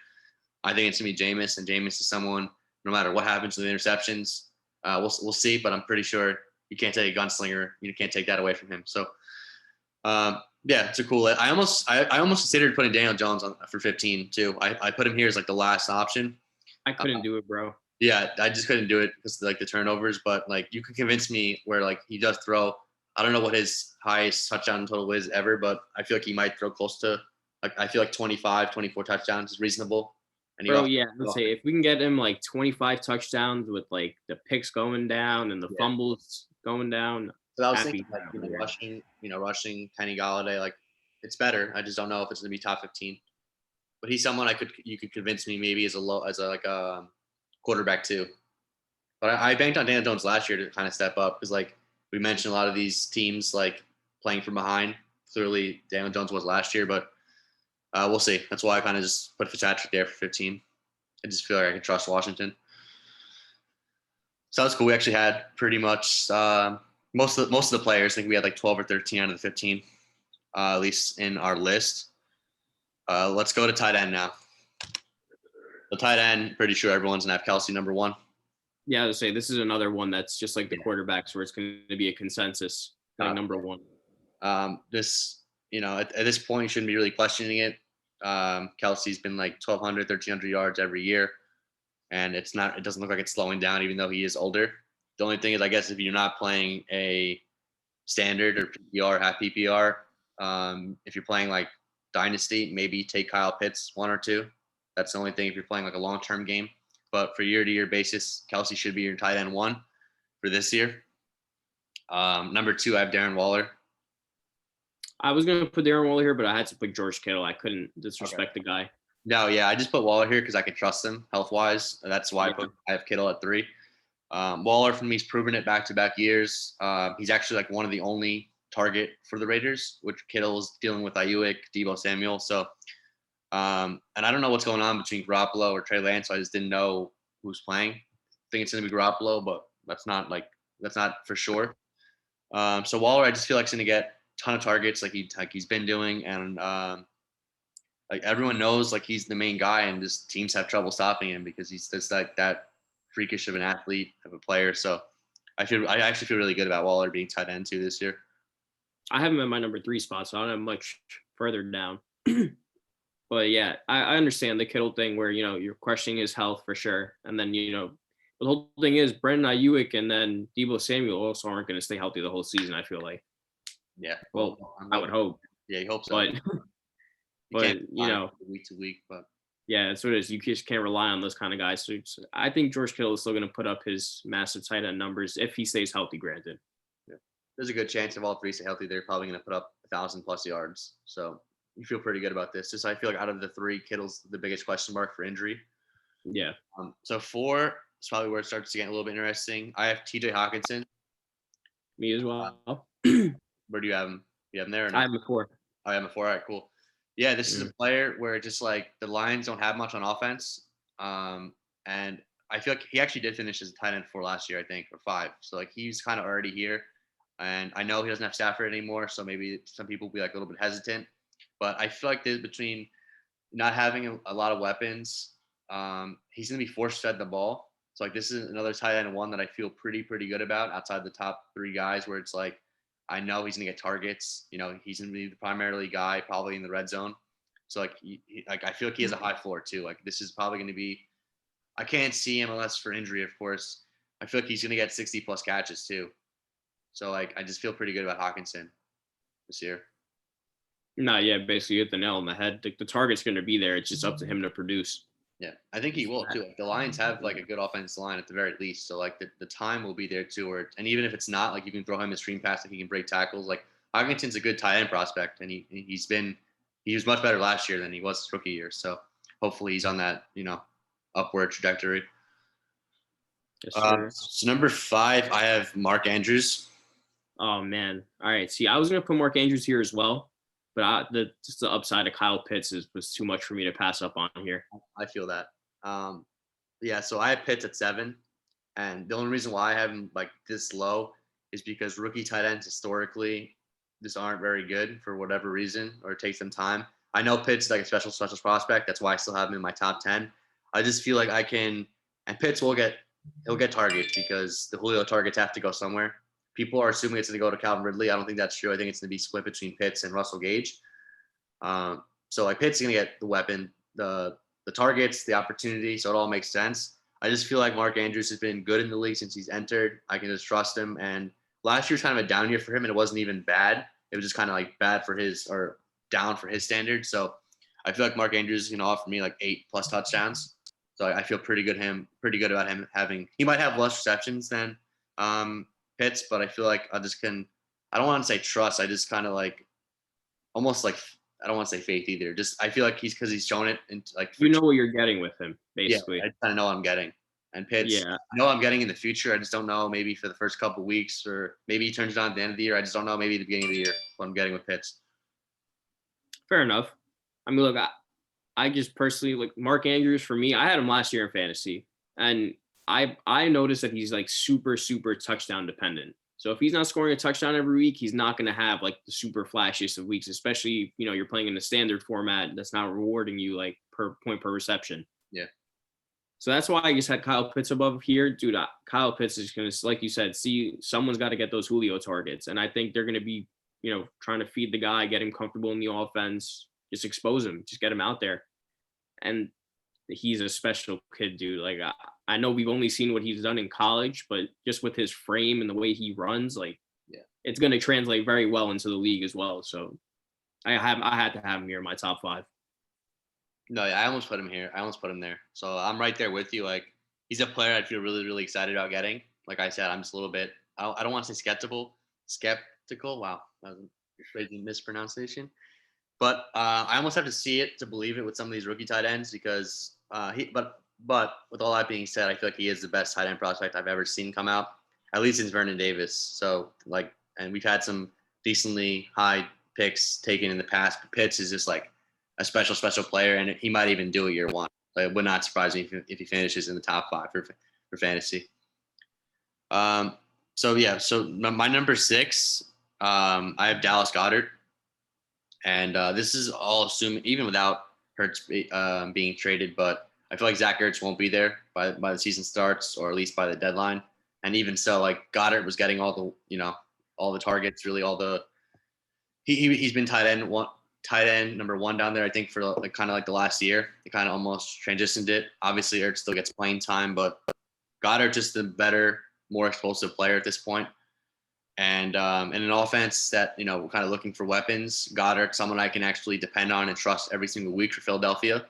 I think it's gonna be Jameis, and Jameis is someone. No matter what happens to the interceptions, we'll see. But I'm pretty sure you can't take a gunslinger. You can't take that away from him. So, yeah, it's a cool. I almost considered putting Daniel Jones on for 15 too. I put him here as like the last option. I couldn't do it, bro. Yeah, I just couldn't do it because like the turnovers. But like you could convince me where like he does throw. I don't know what his highest touchdown total is ever, but I feel like he might throw close to like I feel like 25, 24 touchdowns is reasonable. And Bro, yeah, let's say if we can get him like 25 touchdowns with like the picks going down and the fumbles going down. So I was thinking like rushing Kenny Golladay, like it's better. I just don't know if it's gonna be top 15. But he's someone you could convince me maybe as a quarterback too. But I banked on Daniel Jones last year to kind of step up because like we mentioned a lot of these teams like playing from behind. Clearly Daniel Jones was last year, but we'll see. That's why I kind of just put Fitzpatrick there for 15. I just feel like I can trust Washington. So that's cool. We actually had pretty much most of the players. I think we had like 12 or 13 out of the 15, at least in our list. Let's go to tight end now. The tight end, pretty sure everyone's gonna have Kelce number one. Yeah, I would say this is another one that's just like the quarterbacks where it's going to be a consensus number one. This, at this point, you shouldn't be really questioning it. Kelce's been like 1,200, 1,300 yards every year, and it doesn't look like it's slowing down, even though he is older. The only thing is, I guess, if you're not playing a standard or PPR, half PPR, if you're playing like Dynasty, maybe take Kyle Pitts 1 or 2. That's the only thing if you're playing like a long-term game. But for year-to-year basis, Kelce should be your tight end 1 for this year. Number 2, I have Darren Waller. I was going to put Darren Waller here, but I had to put George Kittle. I couldn't disrespect the guy. No, yeah, I just put Waller here because I can trust him health-wise. That's why I have Kittle at 3. Waller, for me, he's proven it back-to-back years. He's actually like one of the only target for the Raiders, which Kittle is dealing with Ayuk, Deebo Samuel. So, and I don't know what's going on between Garoppolo or Trey Lance, so I just didn't know who's playing. I think it's going to be Garoppolo, but that's not for sure. So Waller, I just feel like he's going to get a ton of targets like he's been doing, and like everyone knows like he's the main guy, and just teams have trouble stopping him because he's just like that freakish of an athlete, of a player. So I actually feel really good about Waller being tight end 2 this year. I have him in my number 3 spot, so I don't have much further down. But yeah, I understand the Kittle thing where, you're questioning his health for sure. And then, the whole thing is Brandon Ayuk and then Deebo Samuel also aren't going to stay healthy the whole season, I feel like. Yeah. Well, I would hope. Yeah, you hope so. But week to week, but Yeah, that's what it is. You just can't rely on those kind of guys. I think George Kittle is still going to put up his massive tight end numbers if he stays healthy. Granted. Yeah. There's a good chance if all three stay healthy, they're probably going to put up 1,000+ yards. So you feel pretty good about this. Just I feel like out of the three, Kittle's the biggest question mark for injury. Yeah, So 4 is probably where it starts to get a little bit interesting. I have T.J. Hawkinson. me as well. Where do you have him? You have him there or no? I'm a 4. I am a 4. All right, cool. Yeah, this is Mm. a player where just like the Lions don't have much on offense. And I feel like he actually did finish as a tight end 4 last year, I think, or 5. So like he's kind of already here. And I know he doesn't have Stafford anymore, so maybe some people will be like a little bit hesitant. But I feel like between not having a lot of weapons, he's going to be force fed the ball. So like this is another tight end one that I feel pretty good about outside the top 3 guys, where it's like I know he's going to get targets. You know, he's going to be the primarily guy probably in the red zone. So like like I feel like he has a high floor too. Like this is probably going to be. I can't see him unless for injury, of course. I feel like he's going to get 60+ catches too. So like I just feel pretty good about Hawkinson this year. No, yeah, basically you hit the nail on the head. The target's going to be there. It's just up to him to produce. Yeah, I think he will too. Like the Lions have like a good offensive line at the very least, so like the time will be there too. And even if it's not, like you can throw him a screen pass, like he can break tackles. Like Hawkinson's a good tight end prospect, and he was much better last year than he was his rookie year. So hopefully he's on that upward trajectory. Yes, sir. So number 5, I have Mark Andrews. Oh man. All right. See, I was going to put Mark Andrews here as well, but just the upside of Kyle Pitts was too much for me to pass up on here. I feel that. Yeah, so I have Pitts at 7, and the only reason why I have him like this low is because rookie tight ends historically just aren't very good for whatever reason, or it takes them time. I know Pitts is like a special prospect. That's why I still have him in my top 10. I just feel like and Pitts he'll get targets because the Julio targets have to go somewhere. People are assuming it's going to go to Calvin Ridley. I don't think that's true. I think it's going to be split between Pitts and Russell Gage. So like Pitts is going to get the weapon, the targets, the opportunity. So it all makes sense. I just feel like Mark Andrews has been good in the league since he's entered. I can just trust him. And last year was kind of a down year for him, and it wasn't even bad. It was just kind of like bad for his or down for his standards. So I feel like Mark Andrews is going to offer me like 8+ touchdowns. So I feel pretty good about him having. He might have less receptions than Pitts, but I feel like I don't want to say trust. I just kind of like almost like I don't want to say faith either. Just I feel like because he's shown it and like You know what you're getting with him, basically. yeah, I kind of know what I'm getting. And Pitts, Yeah. I know what I'm getting in the future. I just don't know maybe for the first couple of weeks or maybe he turns it on at the end of the year. I just don't know maybe the beginning of the year what I'm getting with Pitts. Fair enough. I mean, look, I just personally like Mark Andrews. For me, I had him last year in fantasy, and I noticed that he's like super touchdown dependent. So if he's not scoring a touchdown every week, he's not going to have like the super flashiest of weeks, especially you're playing in the standard format that's not rewarding you like per point per reception. Yeah. So that's why I just had Kyle Pitts above here, dude. Kyle Pitts is going to, like you said, see someone's got to get those Julio targets, and I think they're going to be trying to feed the guy, get him comfortable in the offense, just expose him, just get him out there. And he's a special kid, dude. Like I know we've only seen what he's done in college, but just with his frame and the way he runs, like it's going to translate very well into the league as well. So I had to have him here in my top 5. No, yeah, I almost put him here. I almost put him there. So I'm right there with you. Like he's a player I'd feel really excited about getting. Like I said, I'm just a little bit. I don't want to say skeptical. Wow, that was a crazy mispronunciation. But I almost have to see it to believe it with some of these rookie tight ends because but with all that being said, I feel like he is the best tight end prospect I've ever seen come out, at least since Vernon Davis. So like, and we've had some decently high picks taken in the past. But Pitts is just like a special player, and he might even do it year 1. So it would not surprise me if he finishes in the top 5 for fantasy. So my number 6, I have Dallas Goedert. And this is all assuming, even without Hurts being traded, but I feel like Zach Ertz won't be there by the season starts, or at least by the deadline. And even so, like Goddard was getting all the targets, really all the he's been tight end number 1 down there, I think, for like kind of like the last year. They kind of almost transitioned it. Obviously, Ertz still gets playing time, but Goddard just the better, more explosive player at this point. And in an offense that, we're kind of looking for weapons, Goddard, someone I can actually depend on and trust every single week for Philadelphia.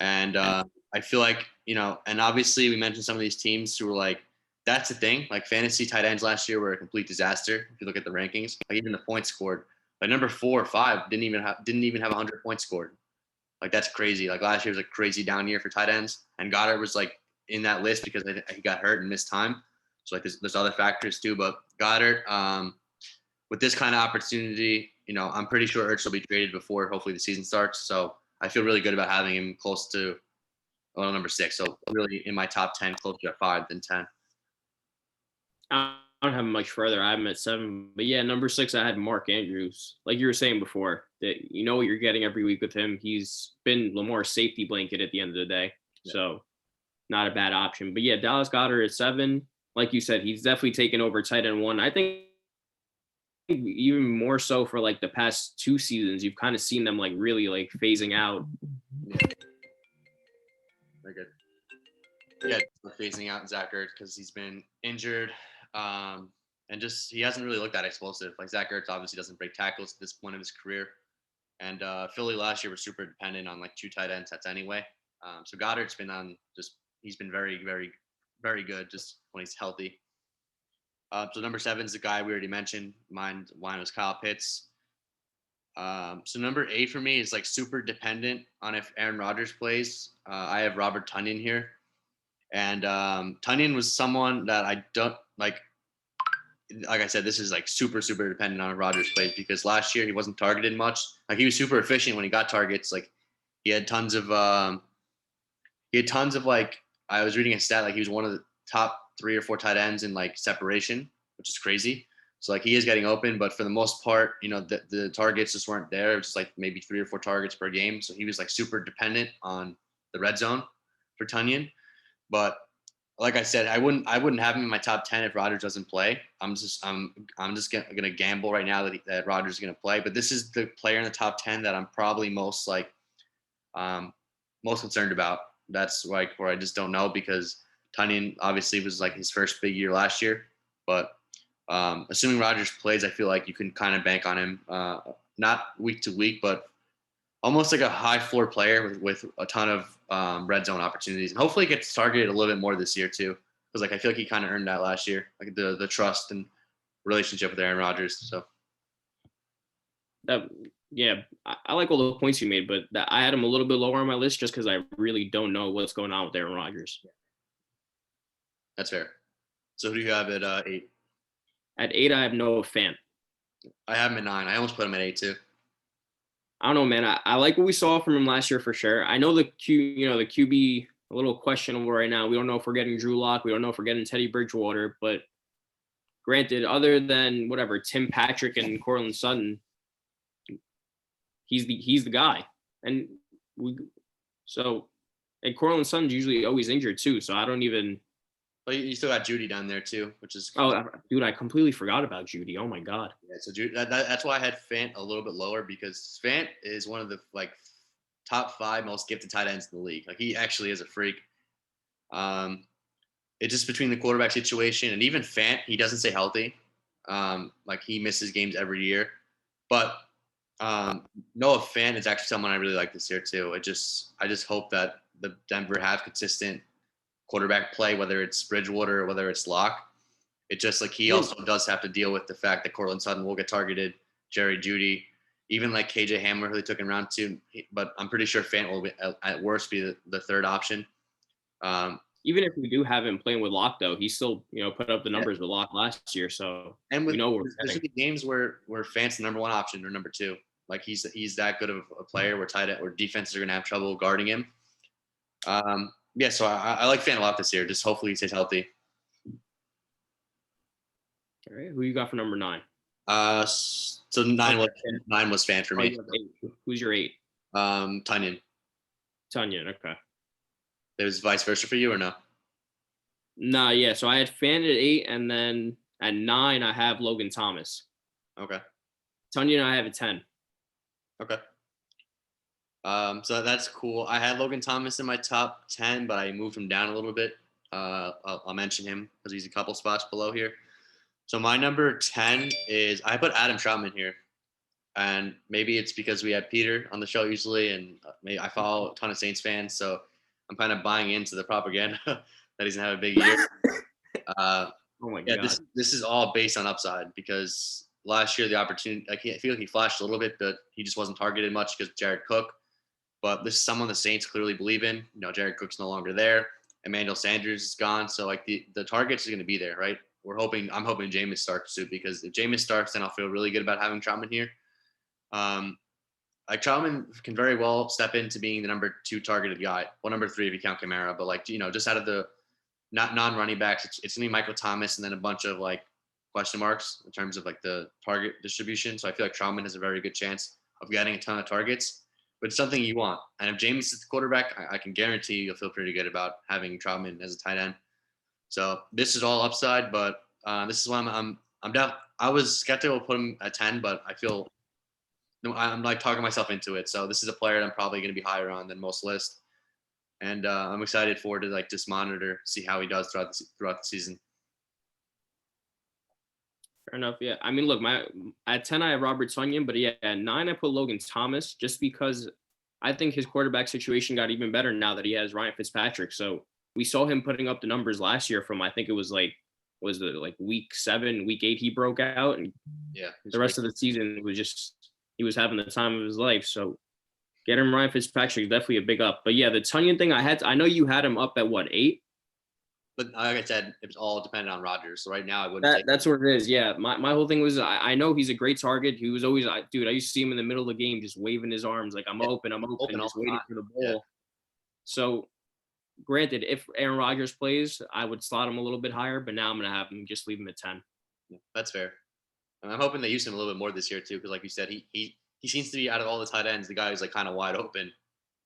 And I feel like, and obviously we mentioned some of these teams who were like, that's the thing. Like fantasy tight ends last year were a complete disaster. If you look at the rankings, like even the points scored, like number 4 or 5 didn't even have 100 points scored. Like that's crazy. Like last year was a crazy down year for tight ends, and Goddard was like in that list because he got hurt and missed time. So like there's other factors too, but Goddard, with this kind of opportunity, I'm pretty sure Ertz will be traded before hopefully the season starts. So I feel really good about having him close to number 6. So really in my top 10, closer to 5 than 10. I don't have much further. I'm at 7, but yeah, number 6, I had Mark Andrews. Like you were saying before, that you know what you're getting every week with him. He's been Lamar's safety blanket at the end of the day, so not a bad option. But yeah, Dallas Goedert at 7. Like you said, he's definitely taken over tight end 1. I think even more so for like the past 2 seasons, you've kind of seen them like really like phasing out. Yeah. Very good. Yeah, phasing out Zach Ertz because he's been injured, and just he hasn't really looked that explosive. Like Zach Ertz obviously doesn't break tackles at this point of his career, and Philly last year was super dependent on like 2 tight end sets anyway. So Goddard's been he's been very, very, very good just when he's healthy. So number 7 is the guy we already mentioned. Mine was Kyle Pitts. So number 8 for me is like super dependent on if Aaron Rodgers plays. I have Robert Tonyan here. And Tonyan was someone that I don't like I said, this is like super, super dependent on Rodgers plays because last year he wasn't targeted much. Like he was super efficient when he got targets. Like he had tons of like, I was reading a stat, like he was one of the top 3 or 4 tight ends in like separation, which is crazy. So like he is getting open, but for the most part, the targets just weren't there. It was just like maybe 3 or 4 targets per game. So he was like super dependent on the red zone for Tonyan. But like I said, I wouldn't have him in my top 10 if Rodgers doesn't play. I'm just gonna gamble right now that Rodgers is gonna play. But this is the player in the top 10 that I'm probably most concerned about. That's like where I just don't know because Tonyan obviously was like his first big year last year. But assuming Rodgers plays, I feel like you can kind of bank on him, not week to week, but almost like a high floor player with a ton of red zone opportunities, and hopefully gets targeted a little bit more this year too. Because like I feel like he kind of earned that last year, like the trust and relationship with Aaron Rodgers. So yeah, I like all the points you made, but I had him a little bit lower on my list just because I really don't know what's going on with Aaron Rodgers. that's fair. So who do you have at 8? At 8, I have Noah Fant. I have him at 9. I almost put him at 8 too. I don't know, man. I like what we saw from him last year for sure. I know the QB a little questionable right now. We don't know if we're getting Drew Lock. We don't know if we're getting Teddy Bridgewater. But granted, other than whatever Tim Patrick and Courtland Sutton, he's the guy. And Courtland Sutton's usually always injured too. So I don't even. But you still got Judy down there too, which is dude, I completely forgot about Judy. Oh my god. Yeah, so Judy, that's why I had Fant a little bit lower because Fant is one of the like top 5 most gifted tight ends in the league. Like he actually is a freak. It's just between the quarterback situation and even Fant, he doesn't stay healthy. Like he misses games every year. But Noah Fant is actually someone I really like this year too. I just hope that the Denver have consistent quarterback play, whether it's Bridgewater or whether it's Locke. It just like he also does have to deal with the fact that Courtland Sutton will get targeted, Jerry Judy, even like KJ Hamler, who they took in round 2. But I'm pretty sure Fant will at worst be the third option. Even if we do have him playing with Locke, though, he still put up the numbers with Locke last year. So and with, we know there's be games where Fant's the number 1 option or number 2. Like he's that good of a player where defenses are gonna have trouble guarding him. Yeah, so I like Fant a lot this year. Just hopefully he stays healthy. All right, who you got for number 9? So 9 was Fant for me. Who's your 8? Tonyan. Okay. There's vice versa for you or no? Nah, yeah. So I had Fant at 8, and then at 9 I have Logan Thomas. Okay. Tonyan I have at 10. Okay. So that's cool. I had Logan Thomas in my top 10, but I moved him down a little bit. I'll mention him because he's a couple spots below here. So my number 10 is I put Adam Trautman here. And maybe it's because we have Peter on the show usually, and maybe I follow a ton of Saints fans, so I'm kind of buying into the propaganda that he's gonna have a big year. Uh, Oh my yeah, God. this is all based on upside because last year the opportunity, I feel like he flashed a little bit, but he just wasn't targeted much because Jared Cook. But this is someone the Saints clearly believe in. You know, Jared Cook's no longer there. Emmanuel Sanders is gone, so like the targets are going to be there, right? I'm hoping Jameis starts too, because if Jameis starts, then I'll feel really good about having Troutman here. Um, like Troutman can very well step into being the number 2 targeted guy. Well, number 3 if you count Kamara, but like, you know, just out of the not non-running backs, it's gonna be Michael Thomas and then a bunch of like question marks in terms of like the target distribution. So I feel like Troutman has a very good chance of getting a ton of targets, but it's something you want. And if James is the quarterback, I can guarantee you'll feel pretty good about having Troutman as a tight end. So this is all upside, but this is why I'm down. I was skeptical to put him at 10, but I feel I'm like talking myself into it. So this is a player that I'm probably going to be higher on than most lists, and I'm excited for to like just monitor, see how he does throughout the season. Fair enough. Yeah. I mean, look, my at 10 I have Robert Tonyan, but yeah, at 9 I put Logan Thomas just because I think his quarterback situation got even better now that he has Ryan Fitzpatrick. So we saw him putting up the numbers last year from I think it was like was it like week 7, week 8 he broke out, and Yeah, the rest of the season was just he was having the time of his life. So get him Ryan Fitzpatrick is definitely a big up. But yeah, the Tonyan thing I know you had him up at what 8? but like I said, it was all dependent on Rodgers. So right now, I wouldn't That take. that's what it is. Yeah, my whole thing was I know he's a great target. He was always dude. I used to see him in the middle of the game just waving his arms like Yeah, I'm open, open all just the waiting time. for the Yeah, ball. So granted, if Aaron Rodgers plays, I would slot him a little bit higher, but now I'm gonna have him just leave him at 10. yeah, that's fair. And I'm hoping they use him a little bit more this year too, because like you said, he seems to be out of all the tight ends, the guy who's like kind of wide open.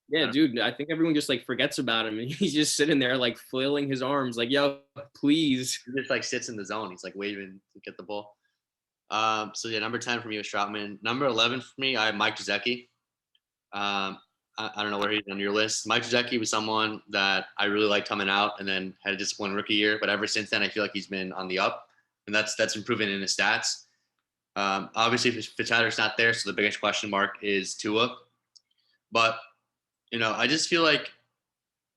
Yeah, dude. I think everyone just like forgets about him, and he's just sitting there like flailing his arms, like "Yo, please." He just like sits in the zone. He's like waving to get the ball. So yeah, number 10 for me was Troutman. Number 11 for me, I have Mike Gesicki. I don't know where he's on your list. Mike Gesicki was someone that I really liked coming out and then had a disappointing rookie year. But ever since then, I feel like he's been on the up, and that's improving in his stats. Obviously, Fitzpatrick's not there, so the biggest question mark is Tua. But you know, I just feel like,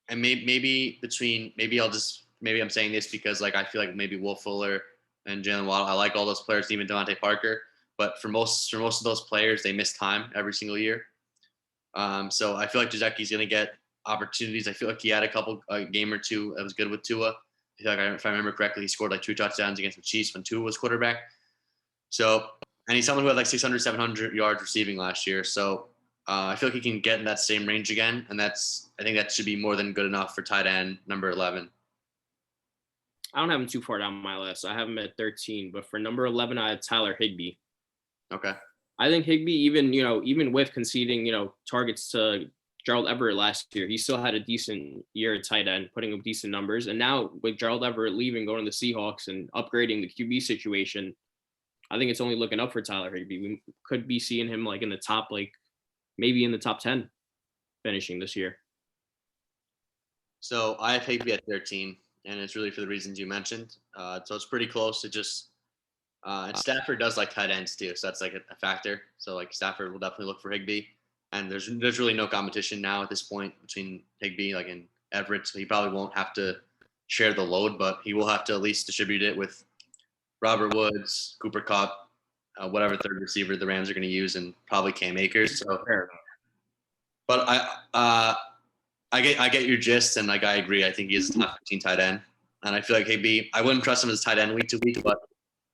and maybe I'm saying this because like I feel like maybe Will Fuller and Jalen Waddle, I like all those players, even Devontae Parker. But for most of those players, they miss time every single year. So I feel like Gesicki's going to get opportunities. I feel like he had a game or two that was good with Tua. I feel like if I remember correctly, he scored like 2 touchdowns against the Chiefs when Tua was quarterback. So, and he's someone who had like 600, 700 yards receiving last year. So I feel like he can get in that same range again. And I think that should be more than good enough for tight end number 11. I don't have him too far down my list. I have him at 13, but for number 11, I have Tyler Higbee. Okay. I think Higbee, even with conceding, targets to Gerald Everett last year, he still had a decent year at tight end, putting up decent numbers. And now with Gerald Everett leaving, going to the Seahawks and upgrading the QB situation, I think it's only looking up for Tyler Higbee. We could be seeing him like in the top, like maybe in the top 10 finishing this year. So I have Higbee at 13, and it's really for the reasons you mentioned. So it's pretty close to just. And Stafford does like tight ends too, so that's like a factor. So like Stafford will definitely look for Higbee, and there's really no competition now at this point between Higbee like and Everett. So he probably won't have to share the load, but he will have to at least distribute it with Robert Woods, Cooper Kupp, whatever third receiver the Rams are going to use, and probably Cam Akers. So, but I get your gist, and like I agree. I think he's a top 15 tight end, and I feel like Higbee. I wouldn't trust him as tight end week to week, but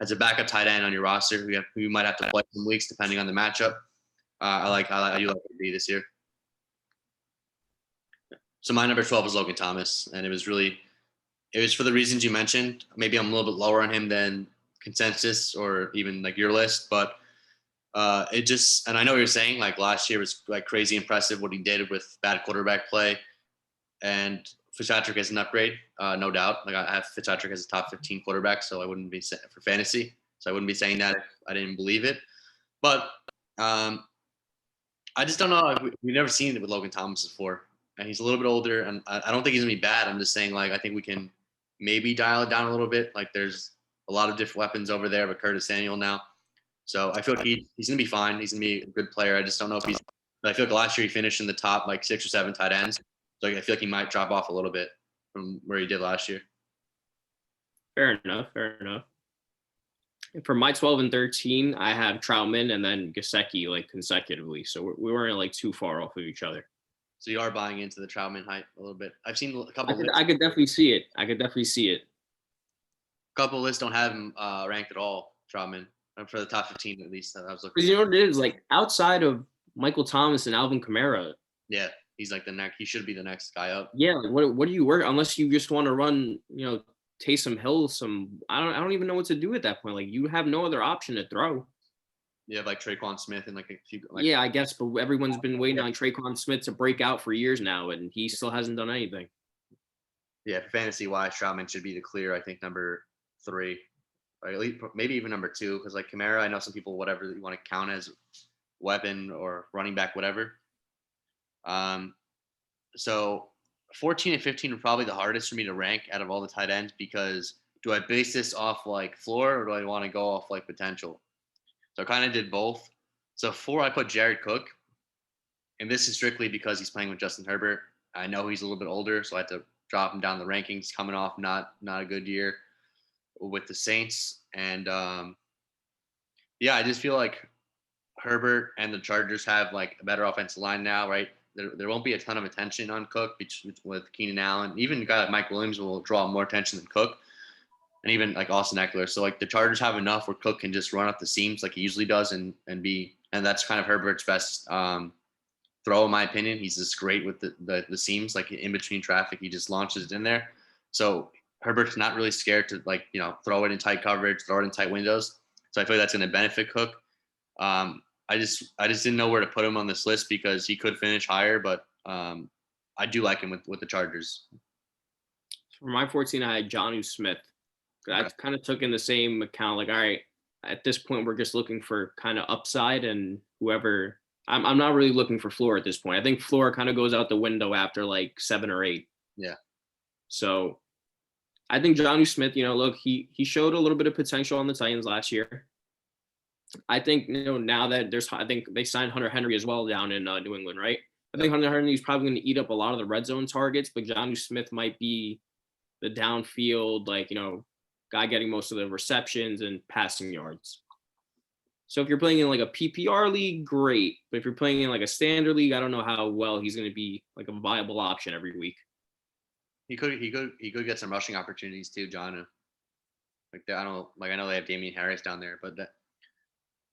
as a backup tight end on your roster, who you might have to play some weeks depending on the matchup. I do like Higbee this year. So my number 12 is Logan Thomas, and it was for the reasons you mentioned. Maybe I'm a little bit lower on him than consensus or even like your list, but and I know what you're saying, like last year was like crazy impressive what he did with bad quarterback play, and Fitzpatrick is an upgrade, no doubt. Like I have Fitzpatrick as a top 15 quarterback, so I wouldn't be for fantasy. So I wouldn't be saying that if I didn't believe it. But I just don't know. We've never seen it with Logan Thomas before, and he's a little bit older, and I don't think he's gonna be bad. I'm just saying, like I think we can maybe dial it down a little bit. Like there's a lot of different weapons over there with Curtis Samuel now. So I feel like he's going to be fine. He's going to be a good player. I just don't know if he's. I feel like last year he finished in the top like 6 or 7 tight ends. So I feel like he might drop off a little bit from where he did last year. Fair enough. Fair enough. For my 12 and 13, I have Troutman and then Gesicki like consecutively. So we weren't like too far off of each other. So you are buying into the Troutman hype a little bit. I've seen a couple. I could definitely see it. I could definitely see it. A couple lists don't have him ranked at all. Troutman for the top 15 at least. I was looking. Because you know what it is, like outside of Michael Thomas and Alvin Kamara. Yeah, he's like the next. He should be the next guy up. Yeah, like what do you work unless you just want to run, Taysom Hill? I don't even know what to do at that point. Like you have no other option to throw. You have like Traquan Smith and like a few. Like, yeah, I guess, but everyone's been waiting on Traquan Smith to break out for years now, and he still hasn't done anything. Yeah, fantasy wise, Troutman should be the clear. I think number 3, or at least maybe even number 2, because like Kamara, I know some people whatever you want to count as weapon or running back, whatever. So 14 and 15 are probably the hardest for me to rank out of all the tight ends because do I base this off like floor or do I want to go off like potential? So I kind of did both. So 4, I put Jared Cook, and this is strictly because he's playing with Justin Herbert. I know he's a little bit older, so I had to drop him down the rankings. Coming off not a good year with the Saints, and I just feel like Herbert and the Chargers have like a better offensive line now, right? There won't be a ton of attention on Cook with Keenan Allen. Even a guy like Mike Williams will draw more attention than Cook, and even like Austin Eckler. So like the Chargers have enough where Cook can just run up the seams like he usually does, and that's kind of Herbert's best throw in my opinion. He's just great with the seams, like in between traffic, he just launches it in there. So Herbert's not really scared to like throw it in tight coverage, throw it in tight windows. So I feel like that's going to benefit Cook. I just didn't know where to put him on this list because he could finish higher, but I do like him with the Chargers. For my 14, I had Jonnu Smith. I kind of took in the same account. Like, all right, at this point, we're just looking for kind of upside, and whoever. I'm not really looking for floor at this point. I think floor kind of goes out the window after like 7 or 8. Yeah. So I think Jonnu Smith, look, he showed a little bit of potential on the Titans last year. I think, now that I think they signed Hunter Henry as well down in New England, right? I think Hunter Henry is probably going to eat up a lot of the red zone targets, but Jonnu Smith might be the downfield, guy getting most of the receptions and passing yards. So if you're playing in like a PPR league, great. But if you're playing in like a standard league, I don't know how well he's going to be like a viable option every week. He could get some rushing opportunities too, Jonnu. I know they have Damian Harris down there, but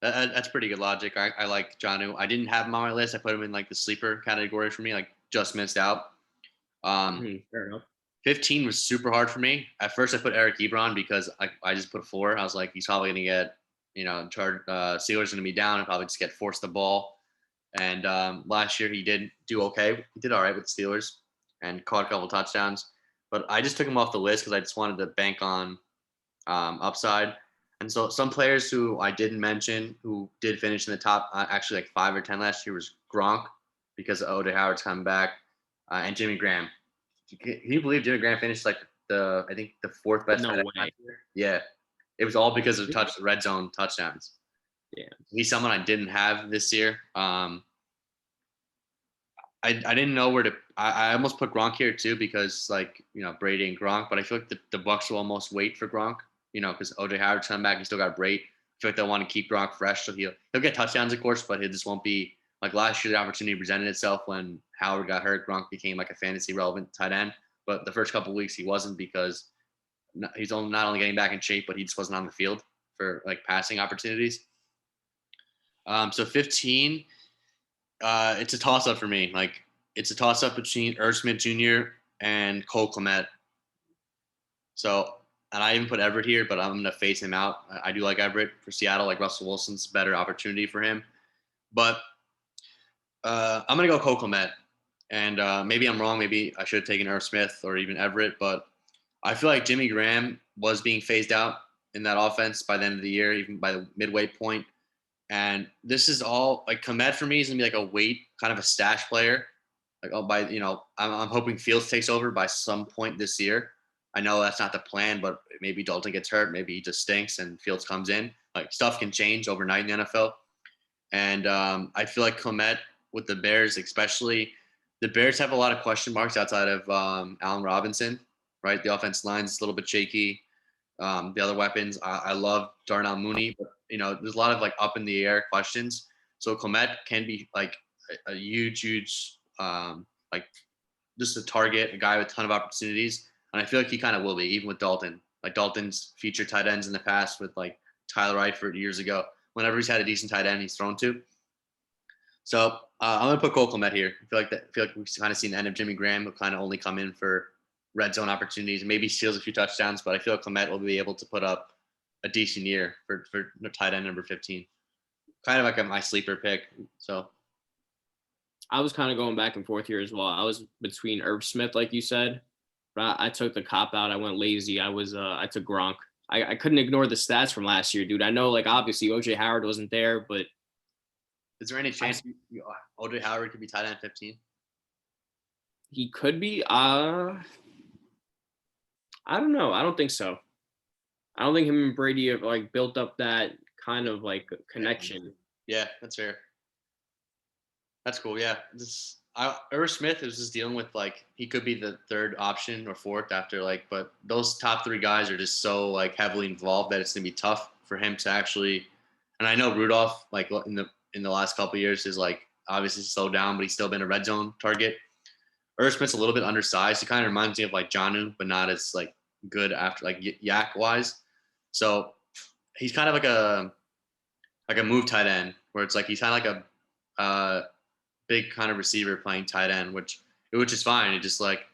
that's pretty good logic. I like Jonnu. I didn't have him on my list. I put him in like the sleeper category for me, like just missed out. Fair enough. 15 was super hard for me. At first, I put Eric Ebron because I just put 4. I was like, he's probably going to get, Steelers going to be down and probably just get forced the ball. And last year, he did do okay. He did all right with the Steelers and caught a couple touchdowns. But I just took him off the list because I just wanted to bank on upside. And so some players who I didn't mention who did finish in the top, actually like 5 or 10 last year was Gronk because O.J. Howard's coming back and Jimmy Graham. Can you believe Jimmy Graham finished like the 4th best? No way. Yeah, it was all because of red zone touchdowns. Yeah, he's someone I didn't have this year. I didn't know where to. I almost put Gronk here too because Brady and Gronk, but I feel like the Bucs will almost wait for Gronk. Because O.J. Howard's coming back, he still got Brady. I feel like they'll want to keep Gronk fresh, so he'll get touchdowns, of course, but it just won't be. Like last year, the opportunity presented itself when Howard got hurt. Gronk became like a fantasy relevant tight end. But the first couple of weeks, he wasn't because he's not only getting back in shape, but he just wasn't on the field for like passing opportunities. So 15, it's a toss up for me. Like it's a toss up between Irv Smith Jr. and Cole Kmet. So, and I even put Everett here, but I'm going to phase him out. I do like Everett for Seattle. Like Russell Wilson's a better opportunity for him. But I'm going to go Cole Kmet. And maybe I'm wrong. Maybe I should have taken Irv Smith or even Everett. But I feel like Jimmy Graham was being phased out in that offense by the end of the year, even by the midway point. And this is all like Kmet for me is going to be like a weight, kind of a stash player. I'm hoping Fields takes over by some point this year. I know that's not the plan, but maybe Dalton gets hurt. Maybe he just stinks and Fields comes in. like stuff can change overnight in the NFL. And I feel like Clement with the Bears, especially, the Bears have a lot of question marks outside of Allen Robinson, right? The offense line is a little bit shaky. The other weapons, I love Darnell Mooney, but there's a lot of like up in the air questions. So Clement can be like a huge, like just a target, a guy with a ton of opportunities, and I feel like he kind of will be, even with Dalton. Like Dalton's featured tight ends in the past with like Tyler Eifert years ago. Whenever he's had a decent tight end, he's thrown to. So I'm gonna put Cole Clement here. I feel like we've kind of seen the end of Jimmy Graham, who kind of only come in for red zone opportunities and maybe steals a few touchdowns, but I feel like Clement will be able to put up a decent year for tight end number 15. Kind of like my sleeper pick. So I was kind of going back and forth here as well. I was between Irv Smith, like you said, but I took the cop out. I went lazy. I took Gronk. I couldn't ignore the stats from last year, dude. I know, like, obviously OJ Howard wasn't there, but is there any chance OJ Howard could be tight end 15? He could be. I don't know. I don't think so. I don't think him and Brady have like built up that kind of like connection. Yeah, that's fair. That's cool. Yeah, Irv Smith is just dealing with like he could be the third option or fourth after like, but those top three guys are just so like heavily involved that it's gonna be tough for him to actually. And I know Rudolph like in the last couple of years is like obviously slowed down, but he's still been a red zone target. Irv Smith's a little bit undersized. He kind of reminds me of like Jonnu, but not as like good after like yak wise. So he's kind of like a move tight end where it's like he's kind of like a big kind of receiver playing tight end, which is fine. It just like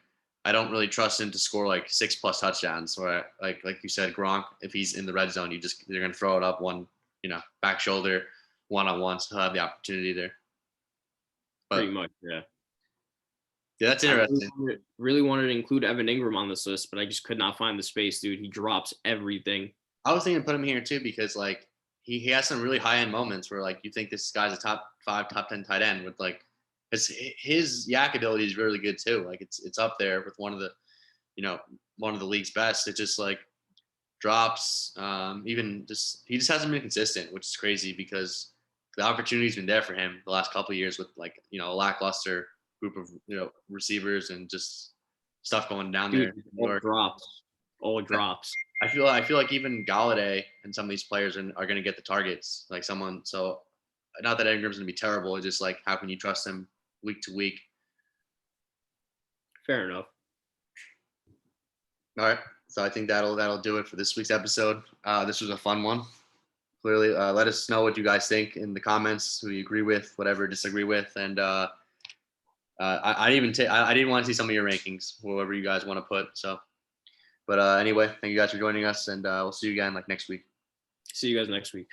I don't really trust him to score like 6+ touchdowns. Or like you said, Gronk, if he's in the red zone, they're gonna throw it up one, back shoulder, one-on-one, so he'll have the opportunity there. But, pretty much, yeah. Yeah, that's interesting. I really wanted to include Evan Ingram on this list, but I just could not find the space, dude. He drops everything. I was thinking to put him here too because like he has some really high-end moments where like you think this guy's a top 5, top 10 tight end with like his yak ability is really good too. Like it's up there with one of the league's best. It just like drops. He just hasn't been consistent, which is crazy because the opportunity's been there for him the last couple of years with like a lackluster group of receivers and just stuff going down there. All drops. I feel like even Galladay and some of these players are going to get the targets. Like so not that Ingram's going to be terrible. It's just like how can you trust him week to week? Fair enough. All right, so I think that'll do it for this week's episode. This was a fun one. Clearly, let us know what you guys think in the comments. Who you agree with, whatever disagree with, and I didn't want to see some of your rankings, whoever you guys want to put. So, but anyway, thank you guys for joining us, and we'll see you again like next week. See you guys next week.